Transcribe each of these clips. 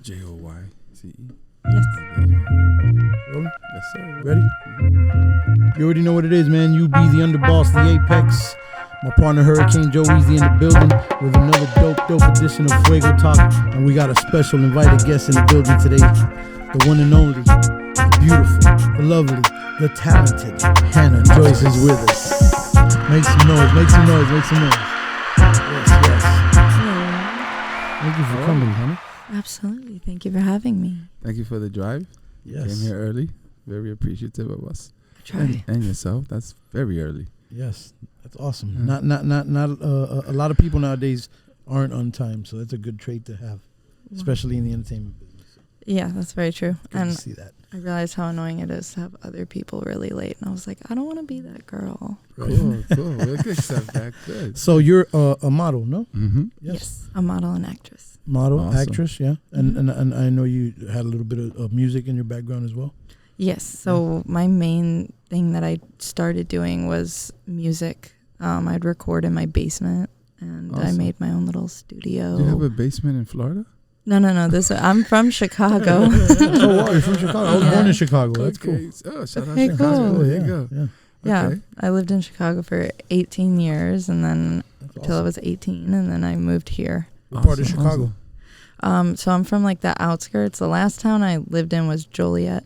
Joyce. Yes. Rolling? Yes, sir. Ready? You already know what it is, man. You be the underboss, the apex. My partner Hurricane Jo-Eazy in the building with another dope edition of FuegoTalk. And we got a special invited guest in the building today. The one and only, the beautiful, the lovely, the talented Hannah Joyce is with us. Make some noise, make some noise, make some noise. Yes. Thank you for coming, Hannah. Absolutely. Thank you for having me. Thank you for the drive. Yes. Came here early. Very appreciative of us. I try. And yourself. That's very early. Yes, that's awesome. Yeah. Not. A lot of people nowadays aren't on time, so that's a good trait to have, especially in the entertainment business. Yeah, that's very true. Good And to see that. I realized how annoying it is to have other people really late. And I was like, I don't want to be that girl. Right. Cool. We can accept that. Good. So you're a model, no? Mm-hmm. Yes. A model and actress. Model, Awesome. actress, yeah. And I know you had a little bit of music in your background as well. Yes. So my main thing that I started doing was music. I'd record in my basement, and I Awesome. made my own little studio. Do you have a basement in Florida? No. I'm from Chicago. Oh, wow, you're from Chicago. I was Yeah. born in Chicago. That's cool. Oh, shout out Okay, to cool. Chicago. Oh, There yeah, you go. yeah. Yeah, Okay. I lived in Chicago for 18 years, and then That's until I was 18, and then I moved here. What part of Awesome, Chicago? So I'm from like the outskirts. The last town I lived in was Joliet.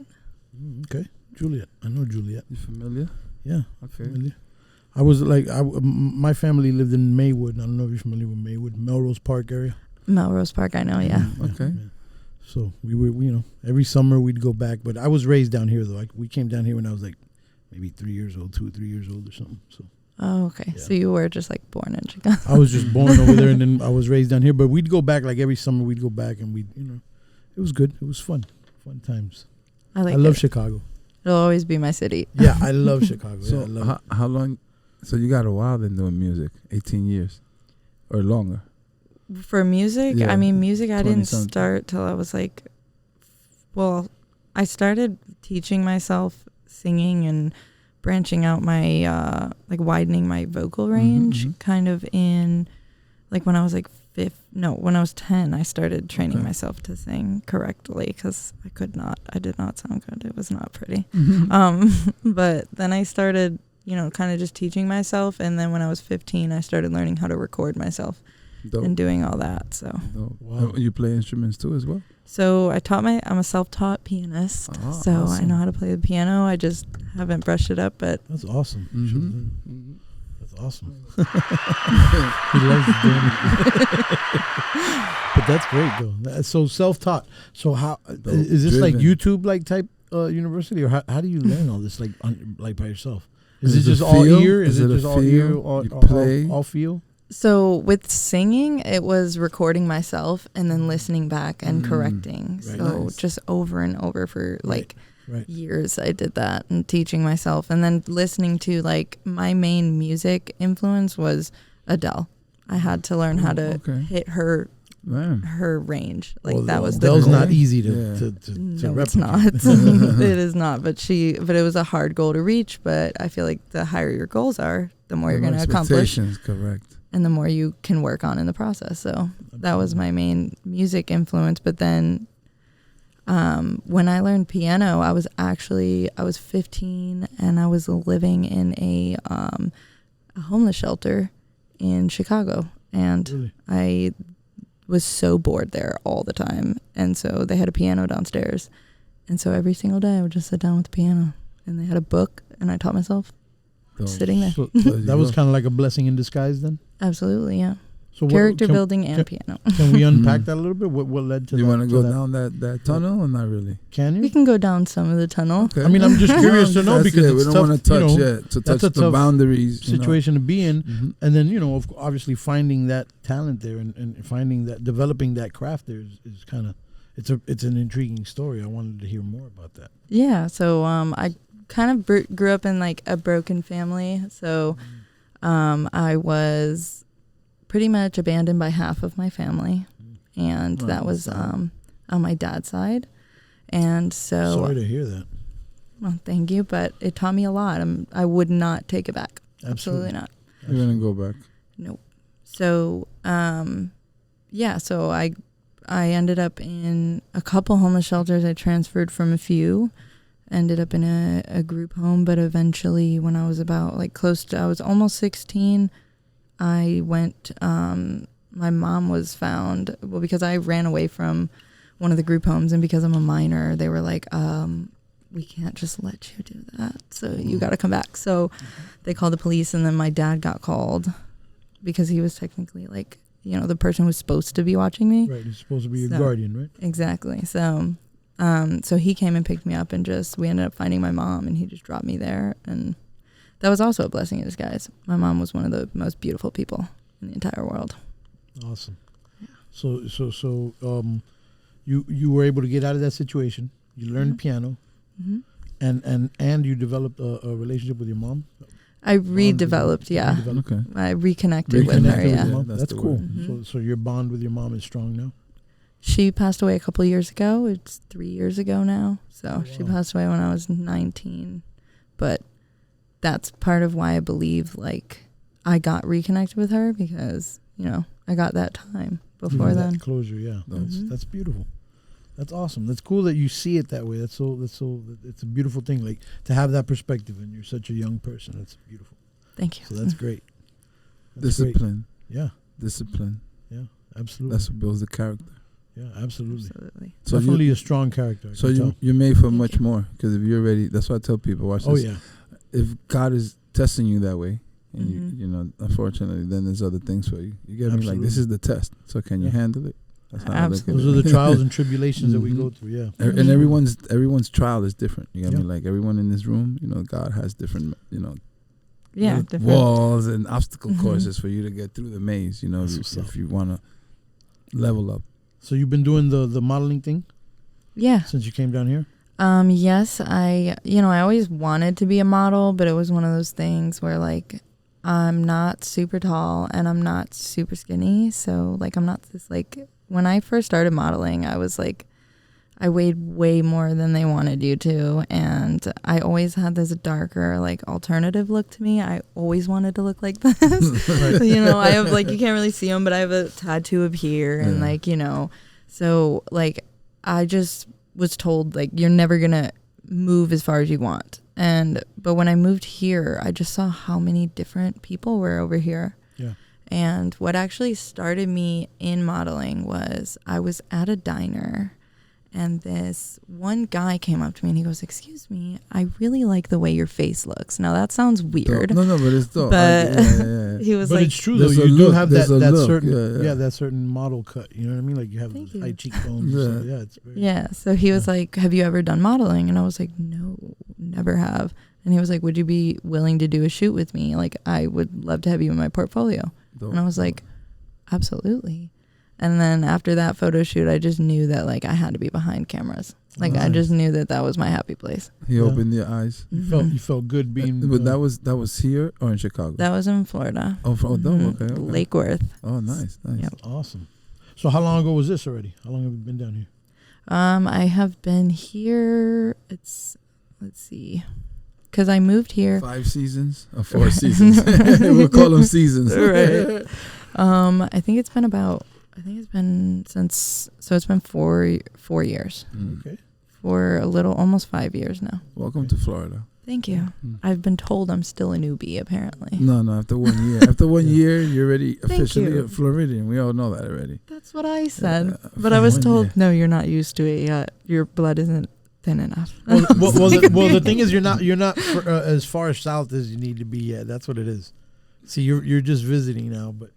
Okay, Juliet. I know Juliet. You familiar? Yeah, Okay. familiar. I was like, my family lived in Maywood. I don't know if you're familiar with Maywood, Melrose Park area. Melrose Park, I know, yeah. Okay. So we were, every summer we'd go back. But I was raised down here though. We came down here when I was like maybe 3 years old, 2 or 3 years old or something. So Oh, okay. Yeah. So you were just like born in Chicago. I was just born over there, and then I was raised down here. But we'd go back like every summer. We'd go back, and it was good. It was fun times. I like I love it. Chicago. It'll always be my city. Yeah, I love Chicago. So I love it. how long? So you got a while then doing music? 18 years or longer? For music, Yeah, I mean, music I didn't 20-something. start till I was like, I started teaching myself singing and branching out my, widening my vocal range mhm. kind of in, like when I was like when I was 10, I started training Okay. myself to sing correctly because I did not sound good. It was not pretty. Mm-hmm. But then I started, kind of just teaching myself. And then when I was 15, I started learning how to record myself Dope. and doing all that. So. Dope. Wow. You play instruments too as well? So I'm a self-taught pianist, Oh, so I awesome. know how to play the piano. I just haven't brushed it up, but That's awesome. Mm-hmm. That's awesome. He loves doing it. But that's great though. So self-taught. So how is this like Driven. YouTube like type university, or how do you learn all this like by yourself? Is it Is just it all feel? ear? Is Is it it a just all ear? feel? All, You all- play? all feel? so with singing, it was recording myself and then listening back and correcting. Right. So Nice. just over and over for like Right. years I did that and teaching myself, and then listening to like my main music influence was Adele. I had to learn how to Okay. hit her Man. range. Like Well, that was Adele's the goal. not easy to Yeah. to No, replicate. it's not. It is not. But it was a hard goal to reach. But I feel like the higher your goals are, the more you're going to accomplish, Expectations, correct. and the more you can work on in the process. So that was my main music influence. But then, when I learned piano, I was 15, and I was living in a homeless shelter in Chicago, and Really? I was so bored there all the time. And so they had a piano downstairs. And so every single day I would just sit down with the piano, and they had a book, and I taught myself Dope. sitting there. So There you that was go. kind of like a blessing in disguise then. Absolutely, yeah. So Character can, building and piano. Can we unpack Mhm. that a little bit? What led to You that? want to to go that? down that tunnel or not really? Can you? We can go down some of the tunnel. Okay. I mean, I'm just curious to know That's because it. it's we don't tough, want to touch you know, yet to that's touch a the tough boundaries. situation to be in. Mhm. And then, obviously finding that talent there and finding that, developing that craft there is kind of, it's an intriguing story. I wanted to hear more about that. Yeah, so I kind of grew up in like a broken family. So I was pretty much abandoned by half of my family, and Oh, that was sad. on my dad's side. And so, Sorry to hear that. well, thank you, but it taught me a lot. I would not take it back. Absolutely not. You're gonna go back. Nope. So, so I ended up in a couple homeless shelters. I transferred from a few, ended up in a group home, but eventually when I was about I was almost 16, I went, my mom was found, well, because I ran away from one of the group homes, and because I'm a minor, they were like, we can't just let you do that, so you got to come back. So they called the police, and then my dad got called because he was technically the person who was supposed to be watching me. Right, he's supposed to be your guardian, right? Exactly. So so he came and picked me up, and we ended up finding my mom, and he just dropped me there, and that was also a blessing in disguise. My mom was one of the most beautiful people in the entire world. Awesome. Yeah. So you were able to get out of that situation. You learned piano, and you developed a relationship with your mom. I redeveloped, yeah. Okay. I reconnected with her, yeah. With that's cool. Mm-hmm. So your bond with your mom is strong now? She passed away a couple years ago. It's 3 years ago now. So she passed away when I was 19. But that's part of why I believe I got reconnected with her, because, I got that time before then. That closure, yeah. That's beautiful. That's awesome. That's cool that you see it that way. It's a beautiful thing, to have that perspective, and you're such a young person. That's beautiful. Thank you. So that's great. Discipline. Great. Yeah. Discipline. Yeah, absolutely. That's what builds the character. Yeah, absolutely. So definitely a strong character. So you're made for much more, because if you're ready, that's why I tell people, watch this. Oh yeah. If God is testing you that way, and you unfortunately, then there's other things for you. You get me? This is the test. So can you handle it? That's how absolutely. Those are the trials and tribulations that we go through. Yeah. And everyone's trial is different. You get me? Everyone in this room, God has different, different walls and obstacle courses for you to get through the maze. If you want to level up. So you've been doing the modeling thing? Yeah. Since you came down here? Yes, I always wanted to be a model, but it was one of those things where I'm not super tall and I'm not super skinny. So I'm not this when I first started modeling, I was I weighed way more than they wanted you to. And I always had this darker, alternative look to me. I always wanted to look like this. I have you can't really see them, but I have a tattoo up here and so I just was told you're never going to move as far as you want. But when I moved here, I just saw how many different people were over here. Yeah. And what actually started me in modeling was I was at a diner, and this one guy came up to me and he goes, "Excuse me, I really like the way your face looks." Now that sounds weird. No, but it's dope. But he was but like, it's true though. You do have that certain that certain model cut. You know what I mean? You have high cheekbones. So, it's very So he was like, "Have you ever done modeling?" And I was like, "No, never have." And he was like, "Would you be willing to do a shoot with me? I would love to have you in my portfolio." Dope. And I was like, "Absolutely." And then after that photo shoot, I just knew that I had to be behind cameras. I just knew that was my happy place. He opened your eyes. You felt good being. But that was here or in Chicago? That was in Florida. Oh, okay. Lake Worth. Oh, nice. Yep. Awesome. So how long ago was this already? How long have you been down here? I have been here. Let's see. Because I moved here. 5 seasons or 4 seasons. We'll call them seasons. Right. I think it's been since, so it's been 4 years. Okay. For almost 5 years now. Welcome to Florida. Thank you. I've been told I'm still a newbie, apparently. No, after 1 year. After 1 year, you're already officially a Floridian. We all know that already. That's what I said. But I was told, no, you're not used to it yet. Your blood isn't thin enough. well, the thing is, you're not as far south as you need to be yet. That's what it is. See, you're just visiting now, but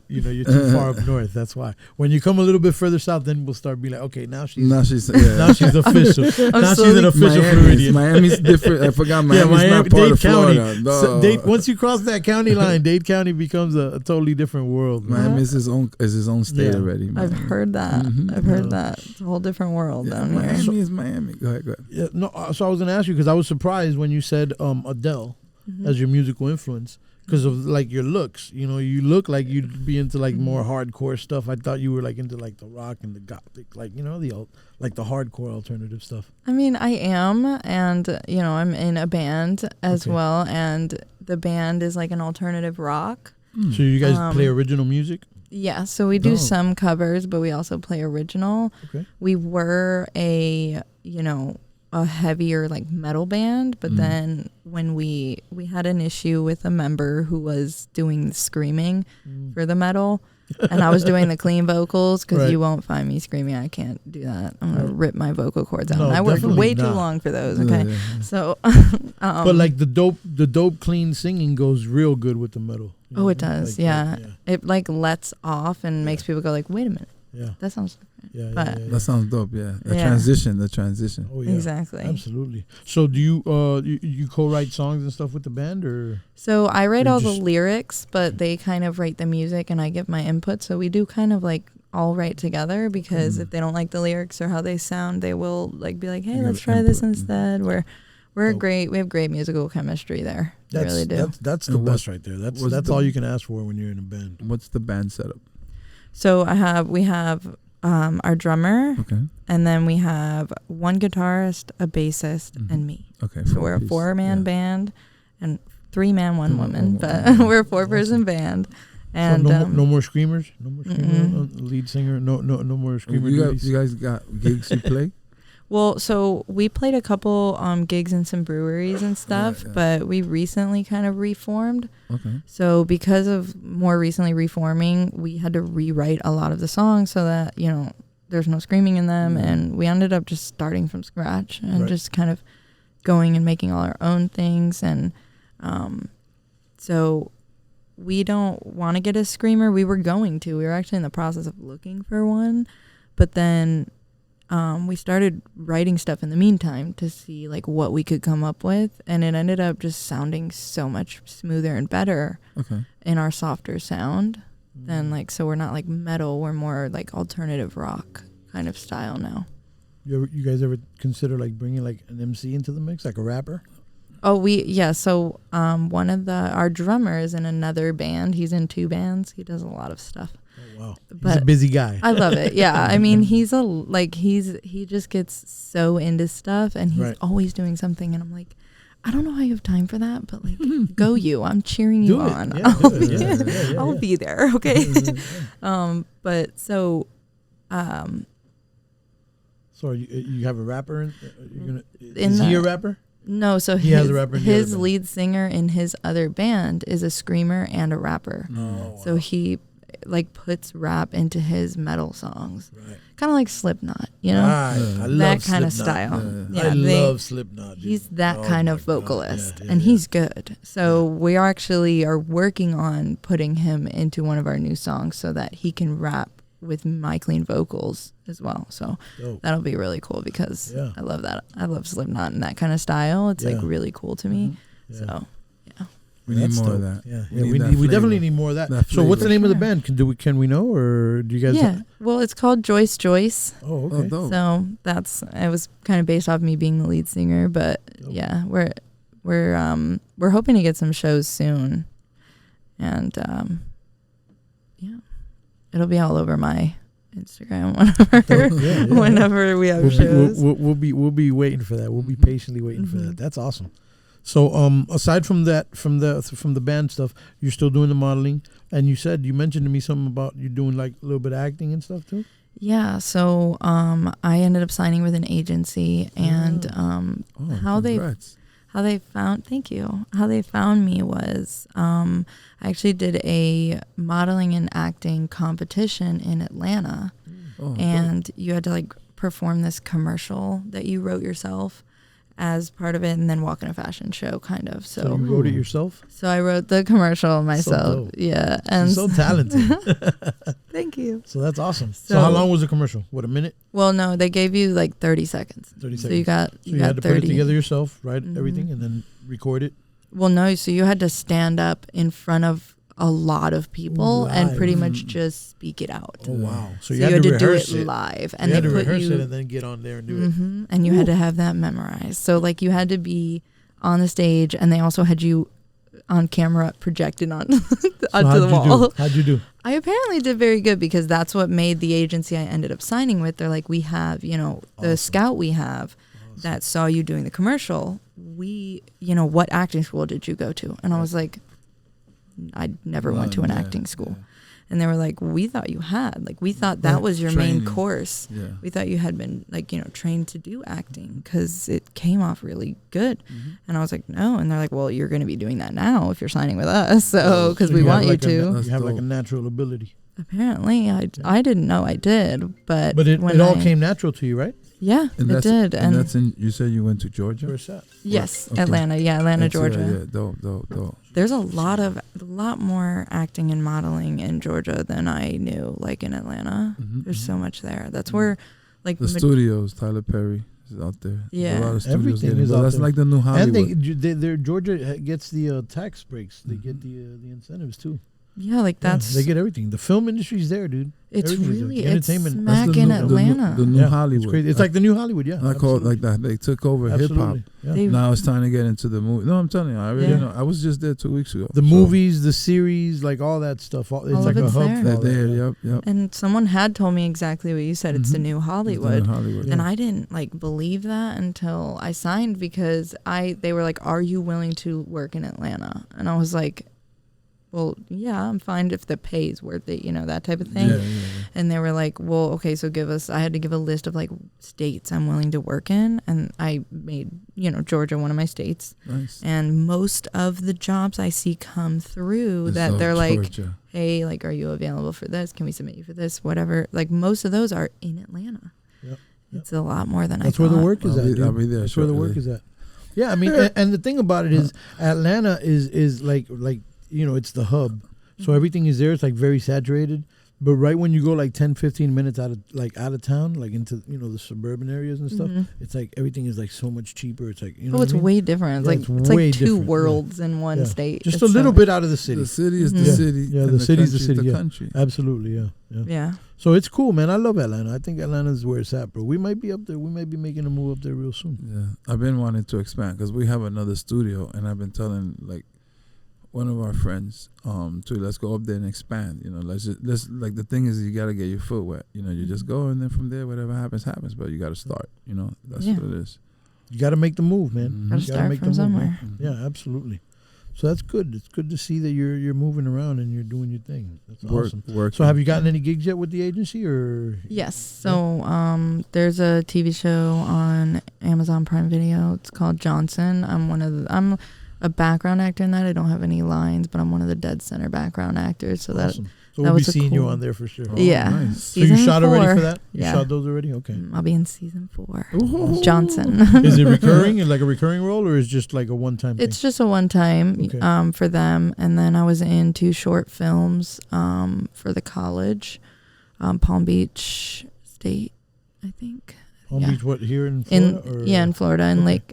you're too far up north. That's why. When you come a little bit further south, then we'll start being like, okay, now she's official. Now she's an official Floridian. Miami's different. I forgot Miami's not part Dade of County. Florida. No. So once you cross that county line, Dade County becomes a totally different world. Miami is his own state already. Miami. I've heard that. I've heard that. It's a whole different world down here. Miami is Miami. Go ahead. Yeah, no. So I was gonna ask you because I was surprised when you said Adele as your musical influence. Because of your looks, you look like you'd be into more hardcore stuff. I thought you were into the rock and the gothic, the hardcore alternative stuff. I mean, I am, and I'm in a band as well, and the band is an alternative rock. So you guys play original music? Yeah, so we do some covers, but we also play original. Okay. We were a heavier like metal band, but then when we had an issue with a member who was doing the screaming for the metal, and I was doing the clean vocals, because you won't find me screaming. I can't do that. I'm gonna rip my vocal cords out. No, And I worked way too long for those. Okay, so but like the dope clean singing goes real good with the metal. Oh, it does. Like, it like lets off and makes people go like, wait a minute. Yeah, that sounds different. That sounds dope. Yeah, the transition. Oh yeah, exactly. Absolutely. So do you co-write songs and stuff with the band, or? So I write all the lyrics, but they kind of write the music, and I give my input. So we do kind of like all write together, because if they don't like the lyrics or how they sound, they will like be like, hey, let's try this instead. We have great musical chemistry there. We really do. That's the best right there. That's all you can ask for when you're in a band. What's the band setup? So we have our drummer, and then we have one guitarist, a bassist, and me. Okay, so we're a 4-man band, and 3-man, 1 woman, but we're a 4-person band. And so no more screamers, lead singer, no more screamer. You guys got gigs you play? Well, so we played a couple gigs in some breweries and stuff, but we recently kind of reformed. Okay. So because of more recently reforming, we had to rewrite a lot of the songs so that, there's no screaming in them. And we ended up just starting from scratch and just kind of going and making all our own things. And so we don't want to get a screamer. We were going to. We were actually in the process of looking for one. But then we started writing stuff in the meantime to see like what we could come up with, and it ended up just sounding so much smoother and better in our softer sound than like, so we're not like metal, we're more like alternative rock kind of style now. You guys ever consider like bringing like an MC into the mix, like a rapper? Oh, so one of our drummers in another band, he's in 2 bands, he does a lot of stuff. Oh, wow. He's a busy guy. I love it. Yeah. I mean, he just gets so into stuff, and he's always doing something. And I'm like, I don't know how you have time for that, but like, go you. I'm cheering you on. I'll be there. Okay. But so, so you have a rapper? Is he a rapper? No, so his lead singer in his other band is a screamer and a rapper. Oh, wow. So he like puts rap into his metal songs, kind of like Slipknot, I love that kind of style. I love Slipknot. Dude. He's that kind of vocalist, and he's good. So we actually are working on putting him into one of our new songs so that he can rap with my clean vocals as well. So that'll be really cool, because I love that. I love Slipknot and that kind of style. It's like really cool to me. So we need more of that. We definitely need more of that. So what's the name of the band? Can we know, or do you guys? Yeah, well, it's called Joyce. Oh, okay. So it was kind of based off me being the lead singer, but we're hoping to get some shows soon, and it'll be all over my Instagram whenever we have shows. We'll be waiting for that. We'll be patiently waiting for that. That's awesome. So aside from that, from the band stuff, you're still doing the modeling, and you mentioned to me something about you doing like a little bit of acting and stuff too. Yeah, so I ended up signing with an agency, and how they found me was I actually did a modeling and acting competition in Atlanta, and you had to like perform this commercial that you wrote yourself as part of it, and then walk in a fashion show kind of. So you wrote it yourself? So I wrote the commercial myself. Yeah. And she's so talented. Thank you. So that's awesome. So how long was the commercial? What, a minute? Well, no, they gave you like 30 seconds. 30 seconds. So you had to 30. Put it together yourself, write everything, and then record it? Well, no, so you had to stand up in front of a lot of people and pretty much just speak it out. Oh, wow. So you had to do it live. And you had to rehearse it and then get on there and do it. And you had to have that memorized. So like you had to be on the stage, and they also had you on camera projected onto the wall. How'd you do? I apparently did very good, because that's what made the agency I ended up signing with. They're like, we have, the scout we have that saw you doing the commercial. What acting school did you go to? And I was like, I never went to an acting school. And they were like, we thought you had. Like, we thought that was your main course. Yeah. We thought you had been, like, you know, trained to do acting because it came off really good. Mm-hmm. And I was like, no. And they're like, well, you're going to be doing that now if you're signing with us. So, because we want you to. You have like a natural ability. Apparently. I didn't know I did. But it all came natural to you, right? Yeah, it did. And that's in, you said you went to Georgia? Where's that? Yes, okay. Atlanta. Yeah, Atlanta, Georgia. Yeah, dope. There's a lot more acting and modeling in Georgia than I knew, like in Atlanta. Mm-hmm, There's so much there. That's where, like... The studios, Tyler Perry is out there. Yeah. A lot of studios everything is out that's there. Like the new Hollywood. And Georgia gets the tax breaks. They get the incentives, too. Yeah, like that's... they get everything. The film industry's there, dude. It's really... It's entertainment. Smack in Atlanta. The new Hollywood. It's crazy. It's like the new Hollywood, yeah. I call it like that. They took over hip-hop. Yeah. Now it's time to get into the movie. No, I'm telling you. I really know. I was just there 2 weeks ago. The movies, the series, like all that stuff. It's like a hub. They're there. Yep. And someone had told me exactly what you said. It's the new Hollywood. It's the new Hollywood. And I didn't like believe that until I signed because they were like, are you willing to work in Atlanta? And I was like, well, yeah, I'm fine if the pay is worth it, you know, that type of thing. Yeah. And they were like, well, okay, so I had to give a list of like states I'm willing to work in. And I made, you know, Georgia one of my states. Nice. And most of the jobs I see come through that they're Georgia. Like, hey, like, are you available for this? Can we submit you for this? Whatever. Like most of those are in Atlanta. Yep. It's a lot more than I thought. That's where the work is at. I'll be there. That's where the work is at. Yeah, I mean, and the thing about it is Atlanta is like, you know, it's the hub. So everything is there. It's like very saturated. But right when you go like 10, 15 minutes out of town, like into, you know, the suburban areas and stuff, it's like everything is like so much cheaper. It's like, you know, it's way different. It's like two worlds in one state. Just a little bit out of the city. The city is the city. Yeah, the city is the city. The country. Absolutely, yeah. So it's cool, man. I love Atlanta. I think Atlanta is where it's at, bro. We might be up there. We might be making a move up there real soon. Yeah, I've been wanting to expand because we have another studio, and I've been telling like one of our friends to let's go up there and expand. You know, let's like the thing is you gotta get your foot wet. You know, you just go and then from there whatever happens, but you gotta start. You know, that's what it is. You gotta make the move, man. Mm-hmm. Gotta start from somewhere. Yeah, absolutely. So that's good. It's good to see that you're moving around and you're doing your thing. That's awesome. So have you gotten any gigs yet with the agency or? Yes. So there's a TV show on Amazon Prime Video. It's called Johnson. I'm a background actor in that. I don't have any lines, but I'm one of the dead center background actors. So awesome. So we'll be seeing you on there for sure. Yeah. Nice. So you shot already for that? You shot those already? Okay. I'll be in season 4. Awesome. Johnson. Is it recurring? Is it like a recurring role or is it just like a one-time thing? It's just a one-time for them. And then I was in 2 short films for the college, Palm Beach State, I think. Palm Beach, what, here in Florida? In Florida,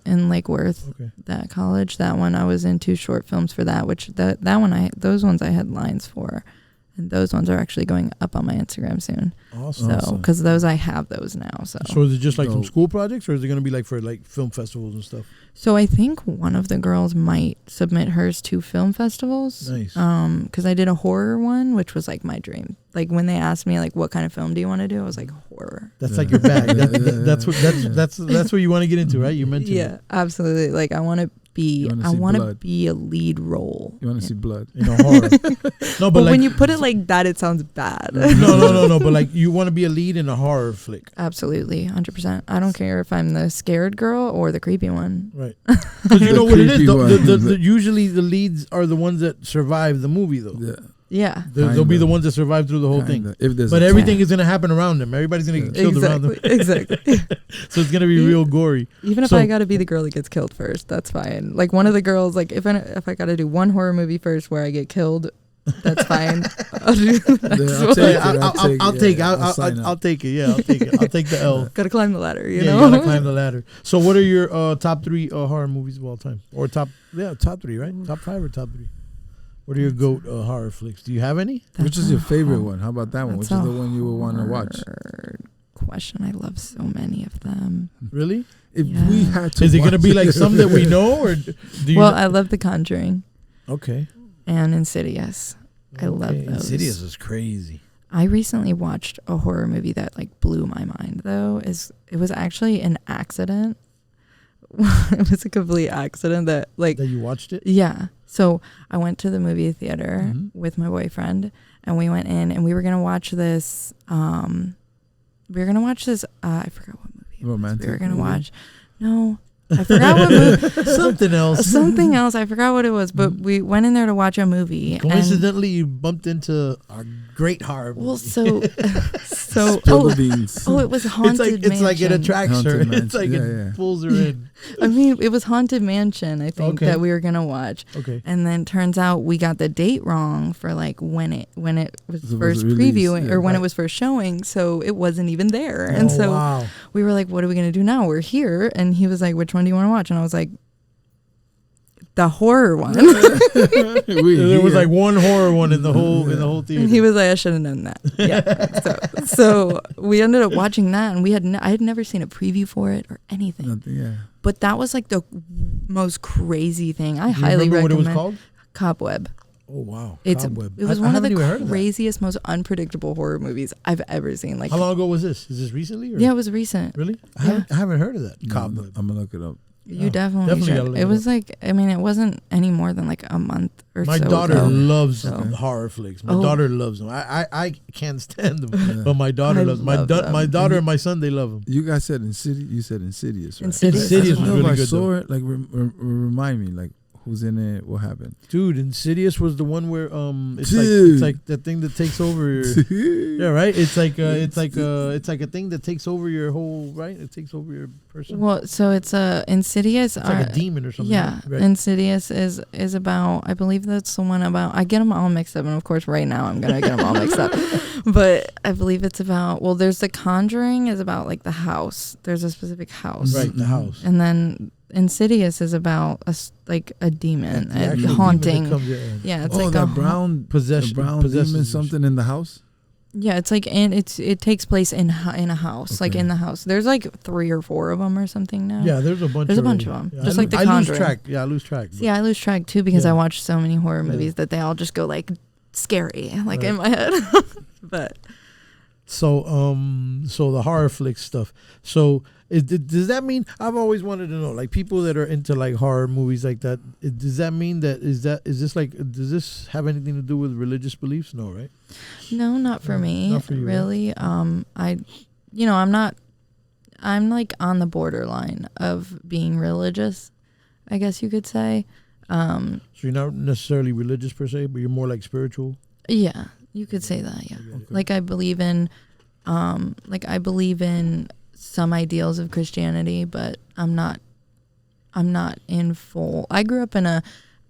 in Lake Worth. Okay. That college, that one, I was in 2 short films for that, which those ones I had lines for. And those ones are actually going up on my Instagram soon. Awesome. So, because those I have those now. So is it just like some school projects, or is it going to be like for like film festivals and stuff? So I think one of the girls might submit hers to film festivals. Nice. Because I did a horror one, which was like my dream. Like when they asked me like what kind of film do you want to do, I was like horror. That's like your bag. That's what you want to get into, right? You mentioned. Yeah, absolutely. Like I want to be a lead role. You want to see blood in a horror. No, but like, when you put it like that, it sounds bad. No. But like you want to be a lead in a horror flick. Absolutely, 100%. I don't care if I'm the scared girl or the creepy one. Right. Because you know what it is. Usually the leads are the ones that survive the movie, though. Yeah. They'll be the ones that survive through the whole thing. But everything is going to happen around them. Everybody's going to get killed around them. Exactly. So it's going to be real gory. Even if I got to be the girl that gets killed first, that's fine. Like one of the girls, like if I got to do one horror movie first where I get killed, that's fine. I'll take it. Yeah, I'll take it. I'll take the L. Gotta climb the ladder, you know? You gotta climb the ladder. So what are your top 3 horror movies of all time? Or top 3, right? Top 5 or top 3? What are your GOAT horror flicks? Do you have any? Which is your favorite one? How about that one? Which is the one you would want to watch? Question. I love so many of them. Really? If we had to, is it gonna be like some that we know, or do you? Well, I love The Conjuring. Okay. And Insidious. I love those. Insidious is crazy. I recently watched a horror movie that like blew my mind. Though it was actually an accident. It was a complete accident that you watched it. Yeah. So I went to the movie theater with my boyfriend, and we went in and we were gonna watch this. We were gonna watch this. I forgot what movie. Romantic. We were gonna watch. No, I forgot what movie. Something else. Something else. I forgot what it was. But we went in there to watch a movie. Coincidentally, you bumped into a great horror movie. Well, so Spill the beans. Oh, it was Haunted Mansion. It's like it attracts her. Haunted It's like Mansion. it pulls her in. I mean, it was Haunted Mansion, I think, that we were gonna watch. Okay. And then turns out we got the date wrong for like when it was So it first was released, previewing or when right. it was first showing, so it wasn't even there. And so wow. we were like, what are we gonna do now? We're here. And he was like, which one do you want to watch? And I was like, the horror one. There was like one horror one in the whole theater. And he was like, I should have known that. Yeah. So we ended up watching that, and I had never seen a preview for it or anything. Nothing, yeah. But that was like the most crazy thing. I Do you highly remember recommend what it was called? Cobweb. Oh wow. It Cobweb. was I one of haven't even heard the of that. craziest, most unpredictable horror movies I've ever seen. Like, How long ago was this? Is this recently? Or? yeah, it was recent. Really? Yeah. I haven't heard of that. No, Cobweb. I'm gonna look it up. You Oh, definitely definitely gotta should. look It it was like, I mean, it wasn't any more than like a month or My so daughter ago. loves So- horror flicks. My Oh. daughter loves them. I can't stand them, Yeah. but my daughter I loves them. love them. My daughter and my son, they love them. You guys said Insidious. You said Insidious, right? Insidious. Insidious I was don't know really if I good, saw though. it. Like, remind me, like, who's in it? What happened? Dude, Insidious was the one where it's Dude. like the thing that takes over your yeah, right? It's like a thing that takes over your whole, right? It takes over your person. Well, so it's Insidious. It's like a demon or something. Yeah, right? Insidious is about, I believe that's the one about, I get them all mixed up, and of course right now I'm gonna get them all mixed up, but I believe it's about, well, there's The Conjuring is about like the house, there's a specific house, Right, the house. and then Insidious is about like a demon, The a actual demon haunting. that comes in. Yeah, it's Oh, like that a brown possession. the brown possesses demon you. something in the house. Yeah, it's like, and it takes place in a house, like Okay. in the house. There's like 3 or 4 of them or something now. Yeah, there's a bunch. There's a bunch already. of 'em, Yeah, just I like The I lose Conjuring. track. Yeah, I lose track. See, I lose track too because Yeah. I watch so many horror Yeah. movies that they all just go like scary, like Right. in my head. But So the horror flick stuff. So does that mean, I've always wanted to know, like people that are into like horror movies like that, does that mean that is does this have anything to do with religious beliefs? No, right? no, not for No, me. not for you, right? really. I'm like on the borderline of being religious, I guess you could say. So you're not necessarily religious per se, but you're more like spiritual. Yeah, you could say that. Yeah, Okay. like I believe in some ideals of Christianity, but I'm not in full. I grew up in a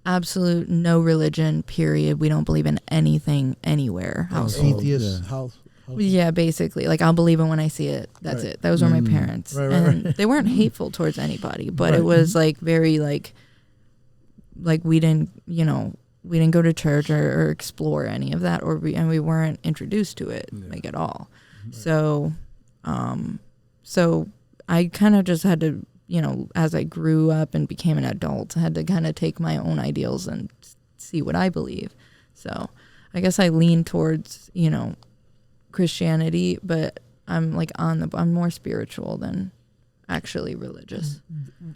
absolute no religion period. We don't believe in anything anywhere household. Atheist yeah. house. Yeah, basically, like I'll believe it when I see it. That's Right. it. Those were my Mm. parents, Right, and right. they weren't hateful towards anybody, but Right. it was like very like we didn't go to church or explore any of that, and we weren't introduced to it like at all. So I kind of just had to, as I grew up and became an adult, I had to kind of take my own ideals and see what I believe. So I guess I lean towards, Christianity, but I'm like I'm more spiritual than actually religious.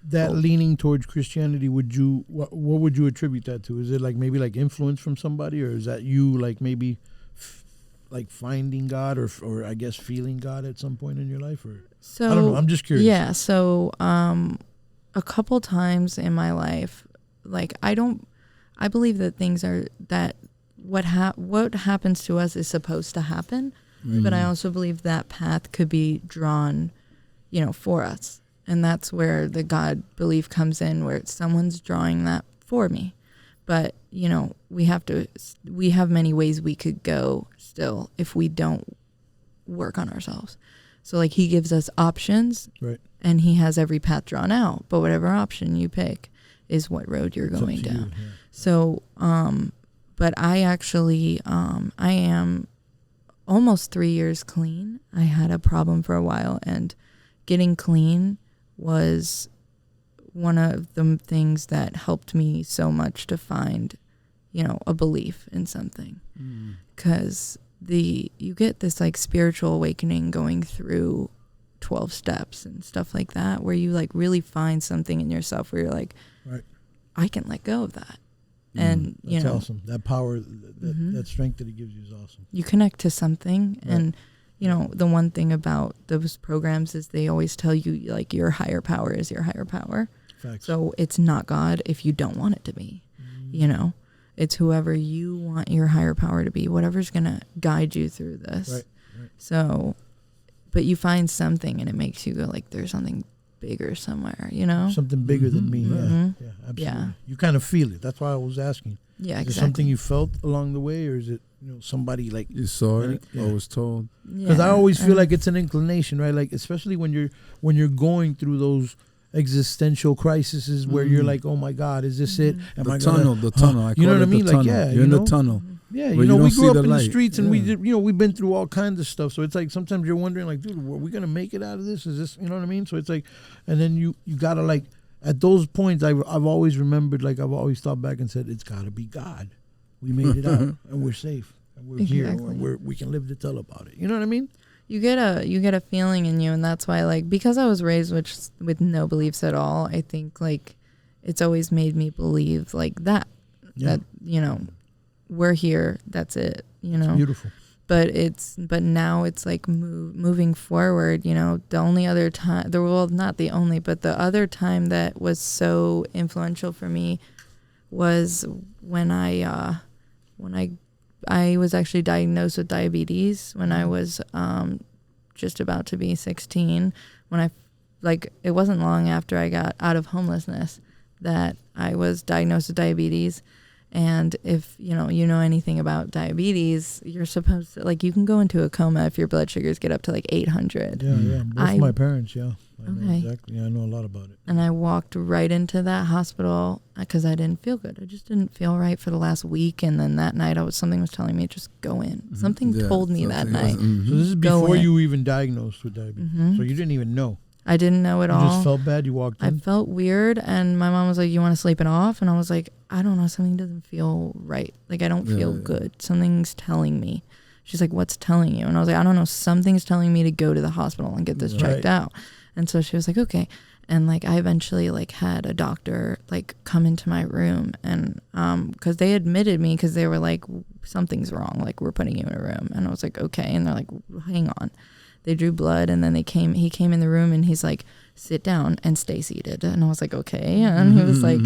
That Cool. leaning towards Christianity, what would you attribute that to? Is it like maybe like influence from somebody, or is that you like maybe like finding God, or I guess feeling God at some point in your life? Or So I don't know. I'm just curious. Yeah. So a couple times in my life, like I believe that things are that what happens to us is supposed to happen, but I also believe that path could be drawn, for us, and that's where the God belief comes in, where someone's drawing that for me. But we have many ways we could go still if we don't work on ourselves. So like he gives us options, Right. and he has every path drawn out, but whatever option you pick is what road you're It's up going to you, down. yeah. So but I actually I am almost 3 years clean. I had a problem for a while, and getting clean was one of the things that helped me so much to find, a belief in something. Because you get this like spiritual awakening going through 12 steps and stuff like that, where you like really find something in yourself where you're like, Right. I can let go of that. And That's awesome. That power, that strength that he gives you is awesome. You connect to something, and the one thing about those programs is they always tell you like your higher power is your higher power. Facts. So it's not God if you don't want it to be. It's whoever you want your higher power to be, whatever's gonna guide you through this. Right. So, but you find something and it makes you go like, there's something bigger somewhere, Something bigger than me. Mm-hmm. Yeah, absolutely. Yeah. You kind of feel it. That's why I was asking. Yeah, Is exactly. it something you felt along the way, or is it somebody like You saw it or was told? Because I always feel like it's an inclination, right? Like especially when you're going through those existential crises where you're like, oh my God, is this it? Am I The tunnel. You know what I mean? Like, yeah, you're in the tunnel. Yeah, we grew up in the streets and Yeah. we've been through all kinds of stuff. So it's like sometimes you're wondering, like, dude, are we gonna make it out of this? Is this, you know what I mean? So it's like, and then you gotta like, at those points, I've always remembered, like I've always thought back and said, it's gotta be God. We made it out and we're safe and we're here and we can live to tell about it. You know what I mean? You get a feeling in you, and that's why, like, because I was raised with no beliefs at all, I think like it's always made me believe like that we're here, that's it, It's beautiful. But now it's like moving forward, the only other time, not the only, but the other time that was so influential for me was when I was actually diagnosed with diabetes when I was just about to be 16. When it wasn't long after I got out of homelessness that I was diagnosed with diabetes. And if you know anything about diabetes, you're supposed to, like, you can go into a coma if your blood sugars get up to like 800. Yeah. Both my parents, I know exactly. I know a lot about it. And I walked right into that hospital because I didn't feel good. I just didn't feel right for the last week. And then that night, something was telling me, just go in. Something told me that night. So this is before you were even diagnosed with diabetes. So you didn't even know. I didn't know at all. You just felt bad. You walked in. I felt weird, and my mom was like, "You want to sleep it off?" And I was like, "I don't know. Something doesn't feel right. Like I don't feel good. Something's telling me." She's like, "What's telling you?" And I was like, "I don't know. Something's telling me to go to the hospital and get this checked out." And so she was like, "Okay." And like I eventually like had a doctor like come into my room, and because they admitted me because they were like, "Something's wrong. Like we're putting you in a room." And I was like, "Okay." And they're like, "Hang on." They drew blood, and then he came in the room, and he's like, "Sit down and stay seated." And I was like, "Okay." And he was like,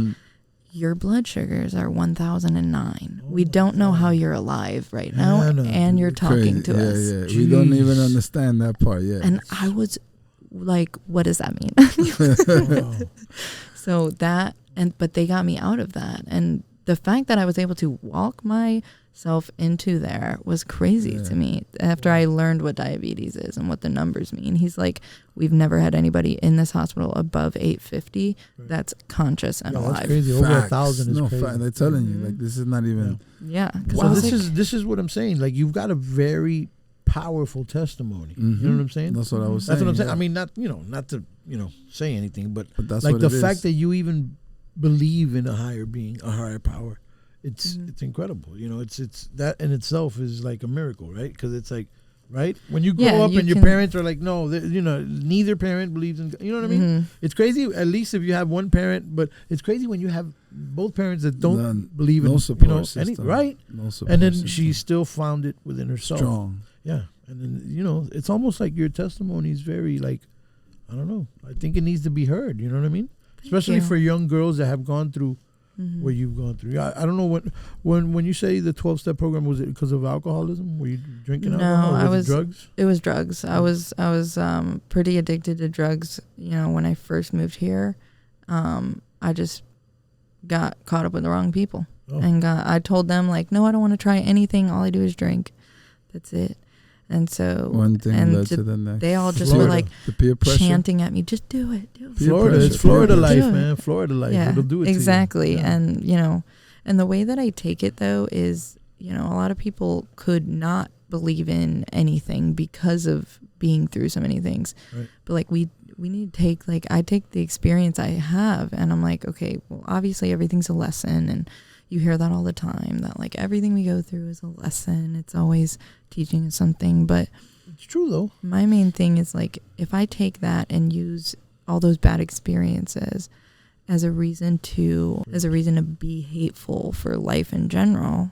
"Your blood sugars are 1,009. We don't know how you're alive right now, and you're talking to us." Yeah. We don't even understand that part yet. And I was like, "What does that mean?" So but they got me out of that. And the fact that I was able to walk myself into there was crazy to me after I learned what diabetes is and what the numbers mean. He's like, "We've never had anybody in this hospital above 850 that's conscious and alive." That's crazy. Over 1,000 is crazy. They're telling you, like, this is not even. Yeah. Well, this is what I'm saying. Like, you've got a very powerful testimony. You know what I'm saying? That's what I was saying. That's what I'm saying. I mean, not to say anything, but that's like what the it fact is. that you even believe in a higher being, a higher power. It's incredible. It's that in itself is like a miracle, right? Because it's like, right, when you grow up and your parents are like, no, neither parent believes in. You know what I mean? It's crazy. At least if you have one parent, but it's crazy when you have both parents that don't believe in support system. right? No support And then system. she still found it within herself. Strong. Yeah, and then it's almost like your testimony is very like, I don't know. I think it needs to be heard. You know what I mean? Especially for young girls that have gone through what you've gone through. I don't know when you say the 12-step program, was it because of alcoholism? Were you drinking alcohol? Or was it drugs? It was drugs. I was pretty addicted to drugs. When I first moved here, I just got caught up with the wrong people, and I told them like, no, I don't want to try anything. All I do is drink. That's it. And so one thing led to the next. They all just were like the peer pressure. chanting at me, "Just do it, do it." Florida, it's Florida life, man. Florida life. Yeah, it'll do it exactly. To you. Yeah. And the way that I take it though is, a lot of people could not believe in anything because of being through so many things. Right. But like we need to take, like, I take the experience I have, and I'm like, okay, well, obviously everything's a lesson, and you hear that all the time, that like everything we go through is a lesson. It's always teaching us something. But it's true though. My main thing is like, if I take that and use all those bad experiences as a reason to be hateful for life in general,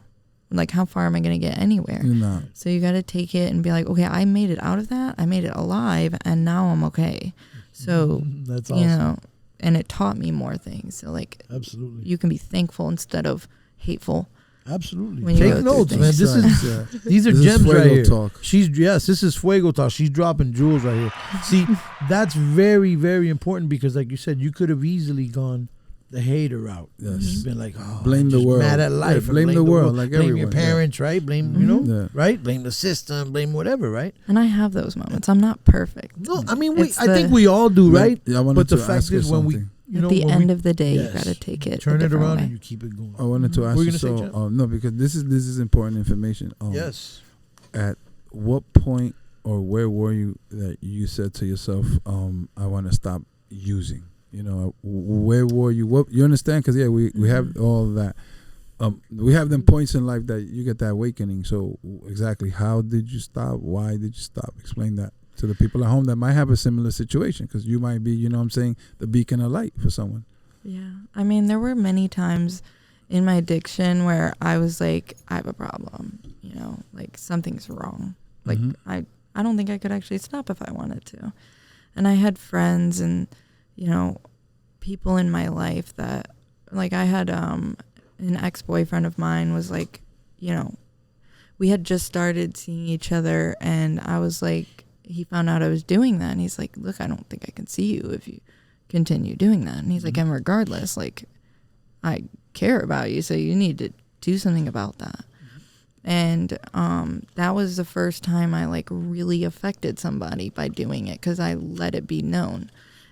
like how far am I going to get anywhere? You're not. So you got to take it and be like, okay, I made it out of that. I made it alive, and now I'm okay. So that's awesome. You know, and it taught me more things. So like, absolutely, you can be thankful instead of hateful. Absolutely. Take notes, man. These are this gems right here. Talk. This is Fuego Talk. She's dropping jewels right here. See, that's very, very important because, like you said, you could have easily gone the hater route. Yes. You've been like, oh, blame the world. Mad at life. Yeah, blame the world. Like blame everyone. your parents, right? Blame, Mm-hmm. you know, right? Blame the system. Blame whatever, right? And I have those moments. I'm not perfect. No, I mean, I think we all do, right? Yeah, but the fact is, when we, you know, at the end of the day, you got to take it. Turn it around way. and you keep it going. I wanted to ask you, no, because this is important information. Yes. At what point or where were you that you said to yourself, I want to stop using? You know, where were you? What you understand? Because we have all of that. We have them points in life that you get that awakening. So exactly, how did you stop? Why did you stop? Explain that to the people at home that might have a similar situation, because you might be, you know what I'm saying, the beacon of light for someone. Yeah. I mean, there were many times in my addiction where I was like, I have a problem, you know, like something's wrong. Like I don't think I could actually stop if I wanted to. And I had friends and, you know, people in my life that, like, I had an ex-boyfriend of mine was like, you know, we had just started seeing each other, and I was like, he found out I was doing that, and he's like, look, I don't think I can see you if you continue doing that. And he's like, and regardless, like, I care about you, so you need to do something about that. And that was the first time I like really affected somebody by doing it, because I let it be known.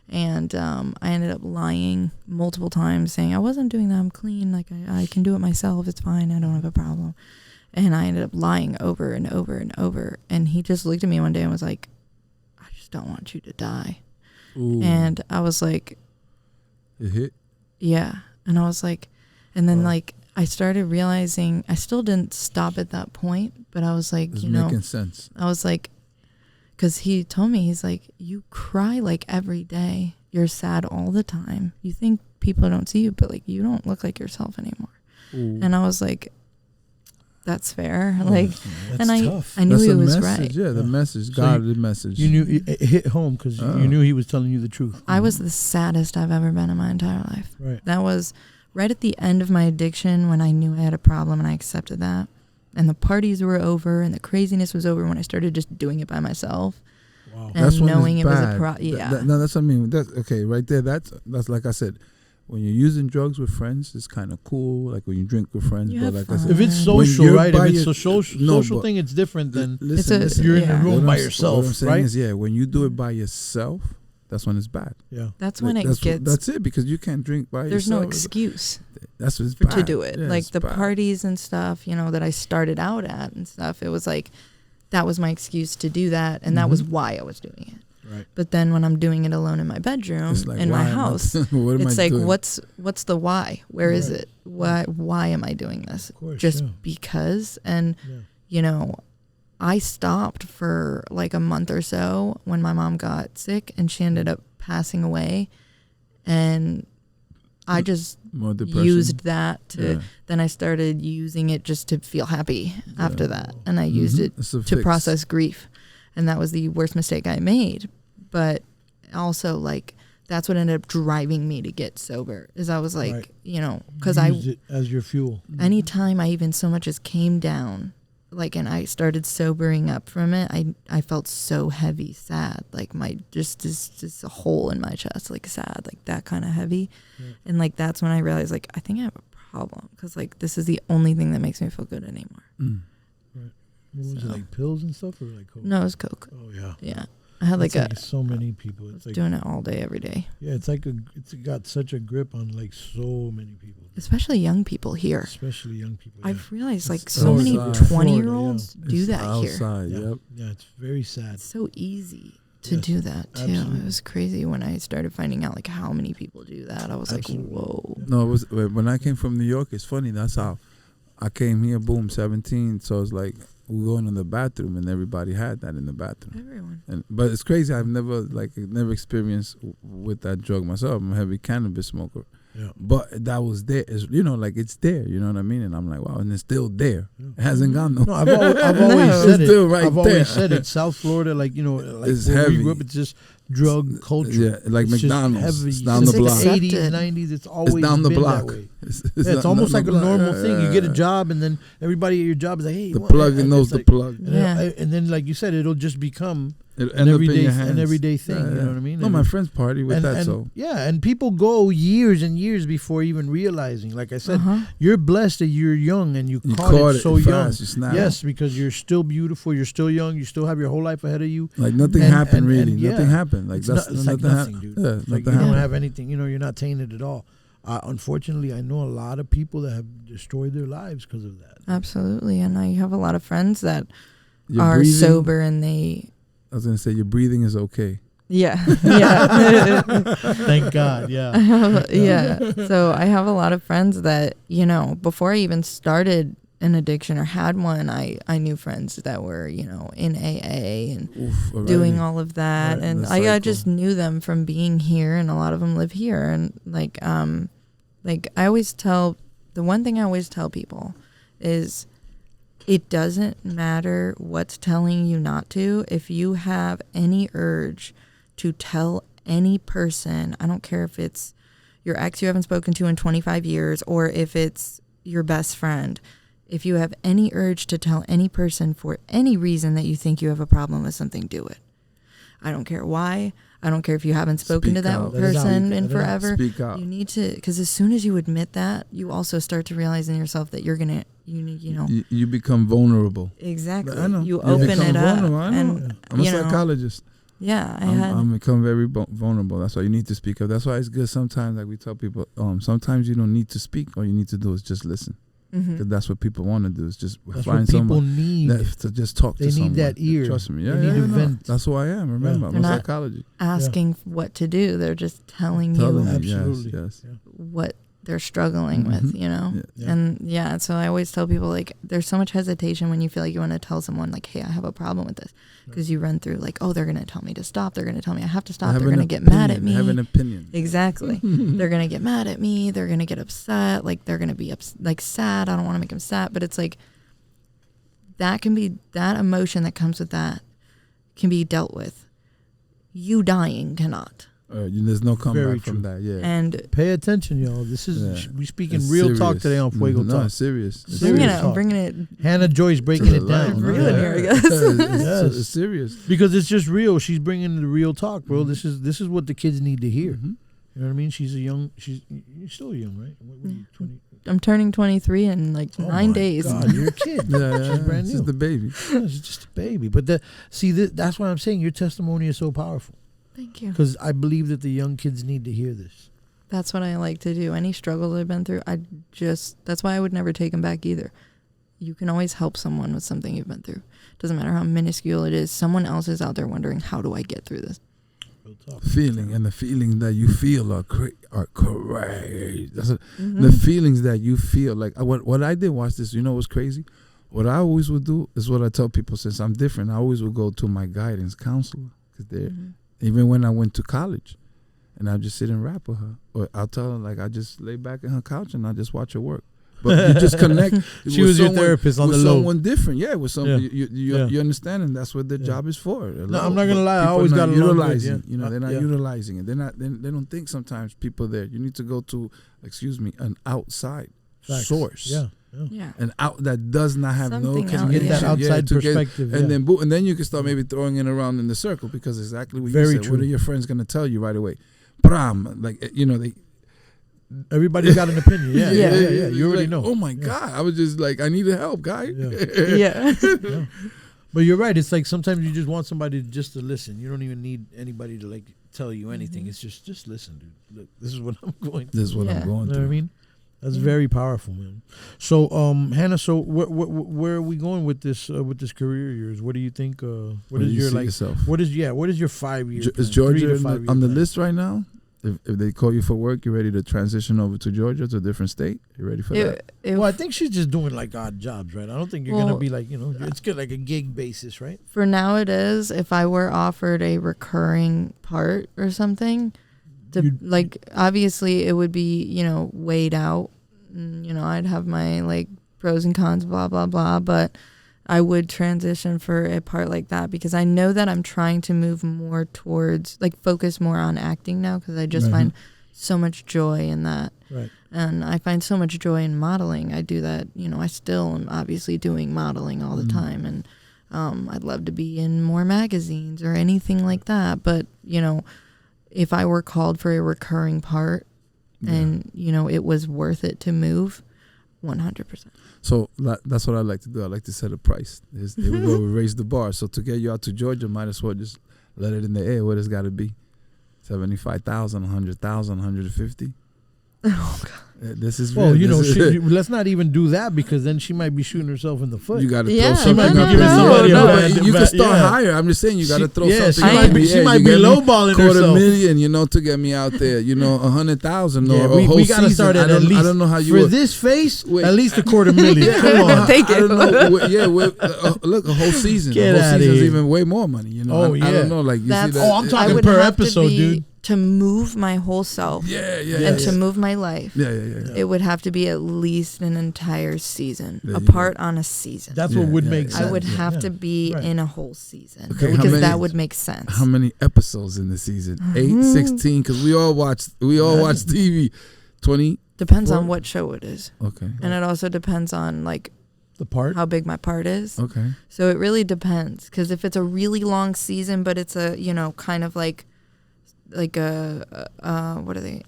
And I ended up lying multiple times, saying I wasn't doing that, I'm clean, like I can do it myself, it's fine, I don't have a problem. And I ended up lying over and over and over. And he just looked at me one day and was like, I just don't want you to die. Ooh. And I was like, it hit? Yeah. And I was like, and then like, I started realizing I still didn't stop at that point, but I was like, it's making sense. I was like, because he told me, he's like, you cry like every day. You're sad all the time. You think people don't see you, but like, you don't look like yourself anymore. Ooh. And I was like, that's fair. Like, that's and tough. I knew that's he was message, right. Yeah, the message, the message. You knew it hit home because you knew he was telling you the truth. I was the saddest I've ever been in my entire life. Right. That was right at the end of my addiction, when I knew I had a problem and I accepted that. And the parties were over and the craziness was over when I started just doing it by myself. Wow. And that's knowing it was bad. a problem. Yeah. No, that's what I mean. That's okay, right there. That's like I said, when you're using drugs with friends, it's kind of cool. Like when you drink with friends, but like I said, if it's social, right? If it's a social thing, it's different than listen, you're in a room by yourself, what I'm saying right? Is, when you do it by yourself, that's when it's bad. Yeah, that's when it gets. That's it, because you can't drink by there's yourself. No excuse. That's what's bad. To do it. Yeah, like the bad. Parties and stuff, you know, that I started out at and stuff. It was like that was my excuse to do that, and that was why I was doing it. Right. But then when I'm doing it alone in my bedroom, like, in my house, it's like, doing? what's the why? Where is it? Why am I doing this? Of course, just because? And, you know, I stopped for like a month or so when my mom got sick and she ended up passing away. And I just used that to, then I started using it just to feel happy after that. And I used it to process grief. And that was the worst mistake I made. But also, like, that's what ended up driving me to get sober. Is I was like, you know, because I used it as your fuel. Anytime I even so much as came down, like, and I started sobering up from it, I felt so heavy, sad, like my just a hole in my chest, like sad, like that kind of heavy. And like that's when I realized, like, I think I have a problem, because like this is the only thing that makes me feel good anymore. What was it, like pills and stuff, or like coke? No, it was coke. Oh yeah. Yeah, I had like so many people. It's like doing it all day, every day. Yeah, it's like it's got such a grip on like so many people. Especially young people here. Especially young people. Yeah. I've realized like so many 20-year-olds do that outside, here. Yep. Yeah, it's very sad. It's so easy to do that too. Absolutely. It was crazy when I started finding out like how many people do that. I was like, whoa. No, it was when I came from New York. It's funny. That's how I came here. Boom, 17. So it's like we go into the bathroom and everybody had that in the bathroom. Everyone. But it's crazy. I've never experienced with that drug myself. I'm a heavy cannabis smoker. Yeah. But that was there. It's, like it's there. You know what I mean? And I'm like, wow, and it's still there. It hasn't gone no. No, I've always said it. Still right I've there. always said it. South Florida, like it's where heavy. we grew up, it's just drug culture. Yeah, like it's McDonald's. It's down Since the block. The 80s, 90s, it's always down the been block. that way. It's almost like a normal thing. You get a Yeah. job, and then everybody at your job is like, hey, The plug knows the plug. And then, like you said, it'll just become It'll an end up in your hands. everyday thing. You know what I mean? No, my friends party with that. And, So and people go years and years before even realizing. Like I said, you're blessed that you're young and you caught it so young. Fast, you snap. Yes, because you're still beautiful. You're still young. You still have your whole life ahead of you. Like nothing happened really. Nothing happened. Like that's it's like nothing, dude. Yeah, like you don't have anything. You're not tainted at all. Unfortunately, I know a lot of people that have destroyed their lives because of that. Absolutely, and I have a lot of friends that Your are breathing, sober and they. I was gonna say your breathing is okay. Yeah. Thank God. Yeah. Yeah. So I have a lot of friends that before I even started an addiction or had one, I knew friends that were in AA and doing all of that, and I just knew them from being here, and a lot of them live here, and like I always tell, the one thing I always tell people is it doesn't matter what's telling you not to. If you have any urge to tell any person, I don't care if it's your ex you haven't spoken to in 25 years or if it's your best friend, if you have any urge to tell any person for any reason that you think you have a problem with something, do it. I don't care why. I don't care if you haven't spoken to that person in forever. Speak out. You need to, because as soon as you admit that, you also start to realize in yourself that you're gonna, you become vulnerable. Exactly. I know. You open it up. And, I'm a psychologist. Yeah, I'm become very vulnerable. That's why you need to speak up. That's why it's good sometimes, like we tell people, sometimes you don't need to speak. All you need to do is just listen. Because that's what people want to do, is just find someone need to just talk to someone. They need that ear. Trust me. They need to vent. That's who I am. Remember, I'm a psychologist. Asking what to do. They're just telling you what they're struggling with, And so I always tell people, like, there's so much hesitation when you feel like you want to tell someone, like, hey, I have a problem with this. Because you run through, like, oh, they're going to tell me to stop. They're going to tell me I have to stop. They're going to get mad at me. I have an opinion. Exactly. They're going to get mad at me. They're going to get upset. Like, they're going to be sad. I don't want to make them sad. But it's like, that emotion that comes with that can be dealt with. You dying cannot. There's no comeback from that. Yeah. And pay attention, y'all. This is we speaking real serious talk today on Fuego Talk. No, it's serious. Bringing it. Hannah Joyce breaking it down. Real here, I guess. It's serious because it's just real. She's bringing the real talk, bro. This is what the kids need to hear. You know what I mean? You're still young, right? What are you, 20? I'm turning 23 in like 9 days. God, you're a kid. She's brand new. She's the baby. Yeah, she's just a baby. But that's why I'm saying your testimony is so powerful. Thank you. Because I believe that the young kids need to hear this. That's what I like to do. Any struggles I've been through, that's why I would never take them back either. You can always help someone with something you've been through. Doesn't matter how minuscule it is. Someone else is out there wondering, how do I get through this? The feeling that you feel are correct. The feelings that you feel, like what I did, watch this, what's crazy? What I always would do is what I tell people, since I'm different, I always would go to my guidance counselor, because they're even when I went to college, and I'll just sit and rap with her, or I'll tell her, like, I just lay back in her couch and I just watch her work. But you just connect. She was your therapist on the low. With someone different, with someone you understand, and that's what their job is for. No, I'm not gonna lie. I always got utilizing. They're not utilizing it. They don't think sometimes people there. You need to go to, an outside source. Yeah. And that does not have Something no get that outside perspective, and then you can start maybe throwing it around in the circle, because exactly what you said. What are your friends gonna tell you right away? They. Everybody's got an opinion. Yeah. You already know. Oh my God! I was just like, I need help, guy. Yeah. But you're right. It's like sometimes you just want somebody just to listen. You don't even need anybody to like tell you anything. It's just listen, dude. Look, this is what I'm going through. This is what I'm going through. You know what I mean? That's very powerful, man. So, Hannah, where are we going with this career of yours? What do you think? What is your yourself? What is your 5 years? Is Georgia on the list right now? If they call you for work, you're ready to transition over to Georgia, to a different state. You ready for that? Well, I think she's just doing like odd jobs, right? I don't think you're gonna be like, it's good like a gig basis, right? For now, it is. If I were offered a recurring part or something, obviously it would be, weighed out. And, I'd have my like pros and cons, blah blah blah. But I would transition for a part like that because I know that I'm trying to move more towards like focus more on acting now because I just find so much joy in that. Right. And I find so much joy in modeling. I do that, I still am obviously doing modeling all the time. And I'd love to be in more magazines or anything like that. But, if I were called for a recurring part and, it was worth it to move, 100%. So that's what I like to do. I like to set a price. Here we go. We raise the bar. So to get you out to Georgia, might as well just let it in the air. What it's got to be? 75,000, 100,000, 150. Oh God. This is well, real. Let's not even do that because then she might be shooting herself in the foot. You got to throw something might be up. giving somebody a bad- You can bad- start higher. I'm just saying you got to throw something. She might be lowballing herself. $250,000, to get me out there. 100,000 or a whole we got to season. start at least. I don't know how you for this face. At least $250,000. Come on. Thank you. I don't know. Look, a whole season. Get a whole outta season's here. even way more money. Oh, yeah. I don't know. Like you see that. Oh, I'm talking I would per have to episode, be, dude. To move my whole self. And to move my life. Yeah. It would have to be at least an entire season. Yeah, a part on a season. That's what would make sense. I would have to be in a whole season. Okay, because that would make sense. How many episodes in the season? 8, 16? Because we all watch TV. 20? Depends on what show it is. Okay. And it also depends on like the part, how big my part is. Okay. So it really depends. Because if it's a really long season, but it's a, kind of like a what are they?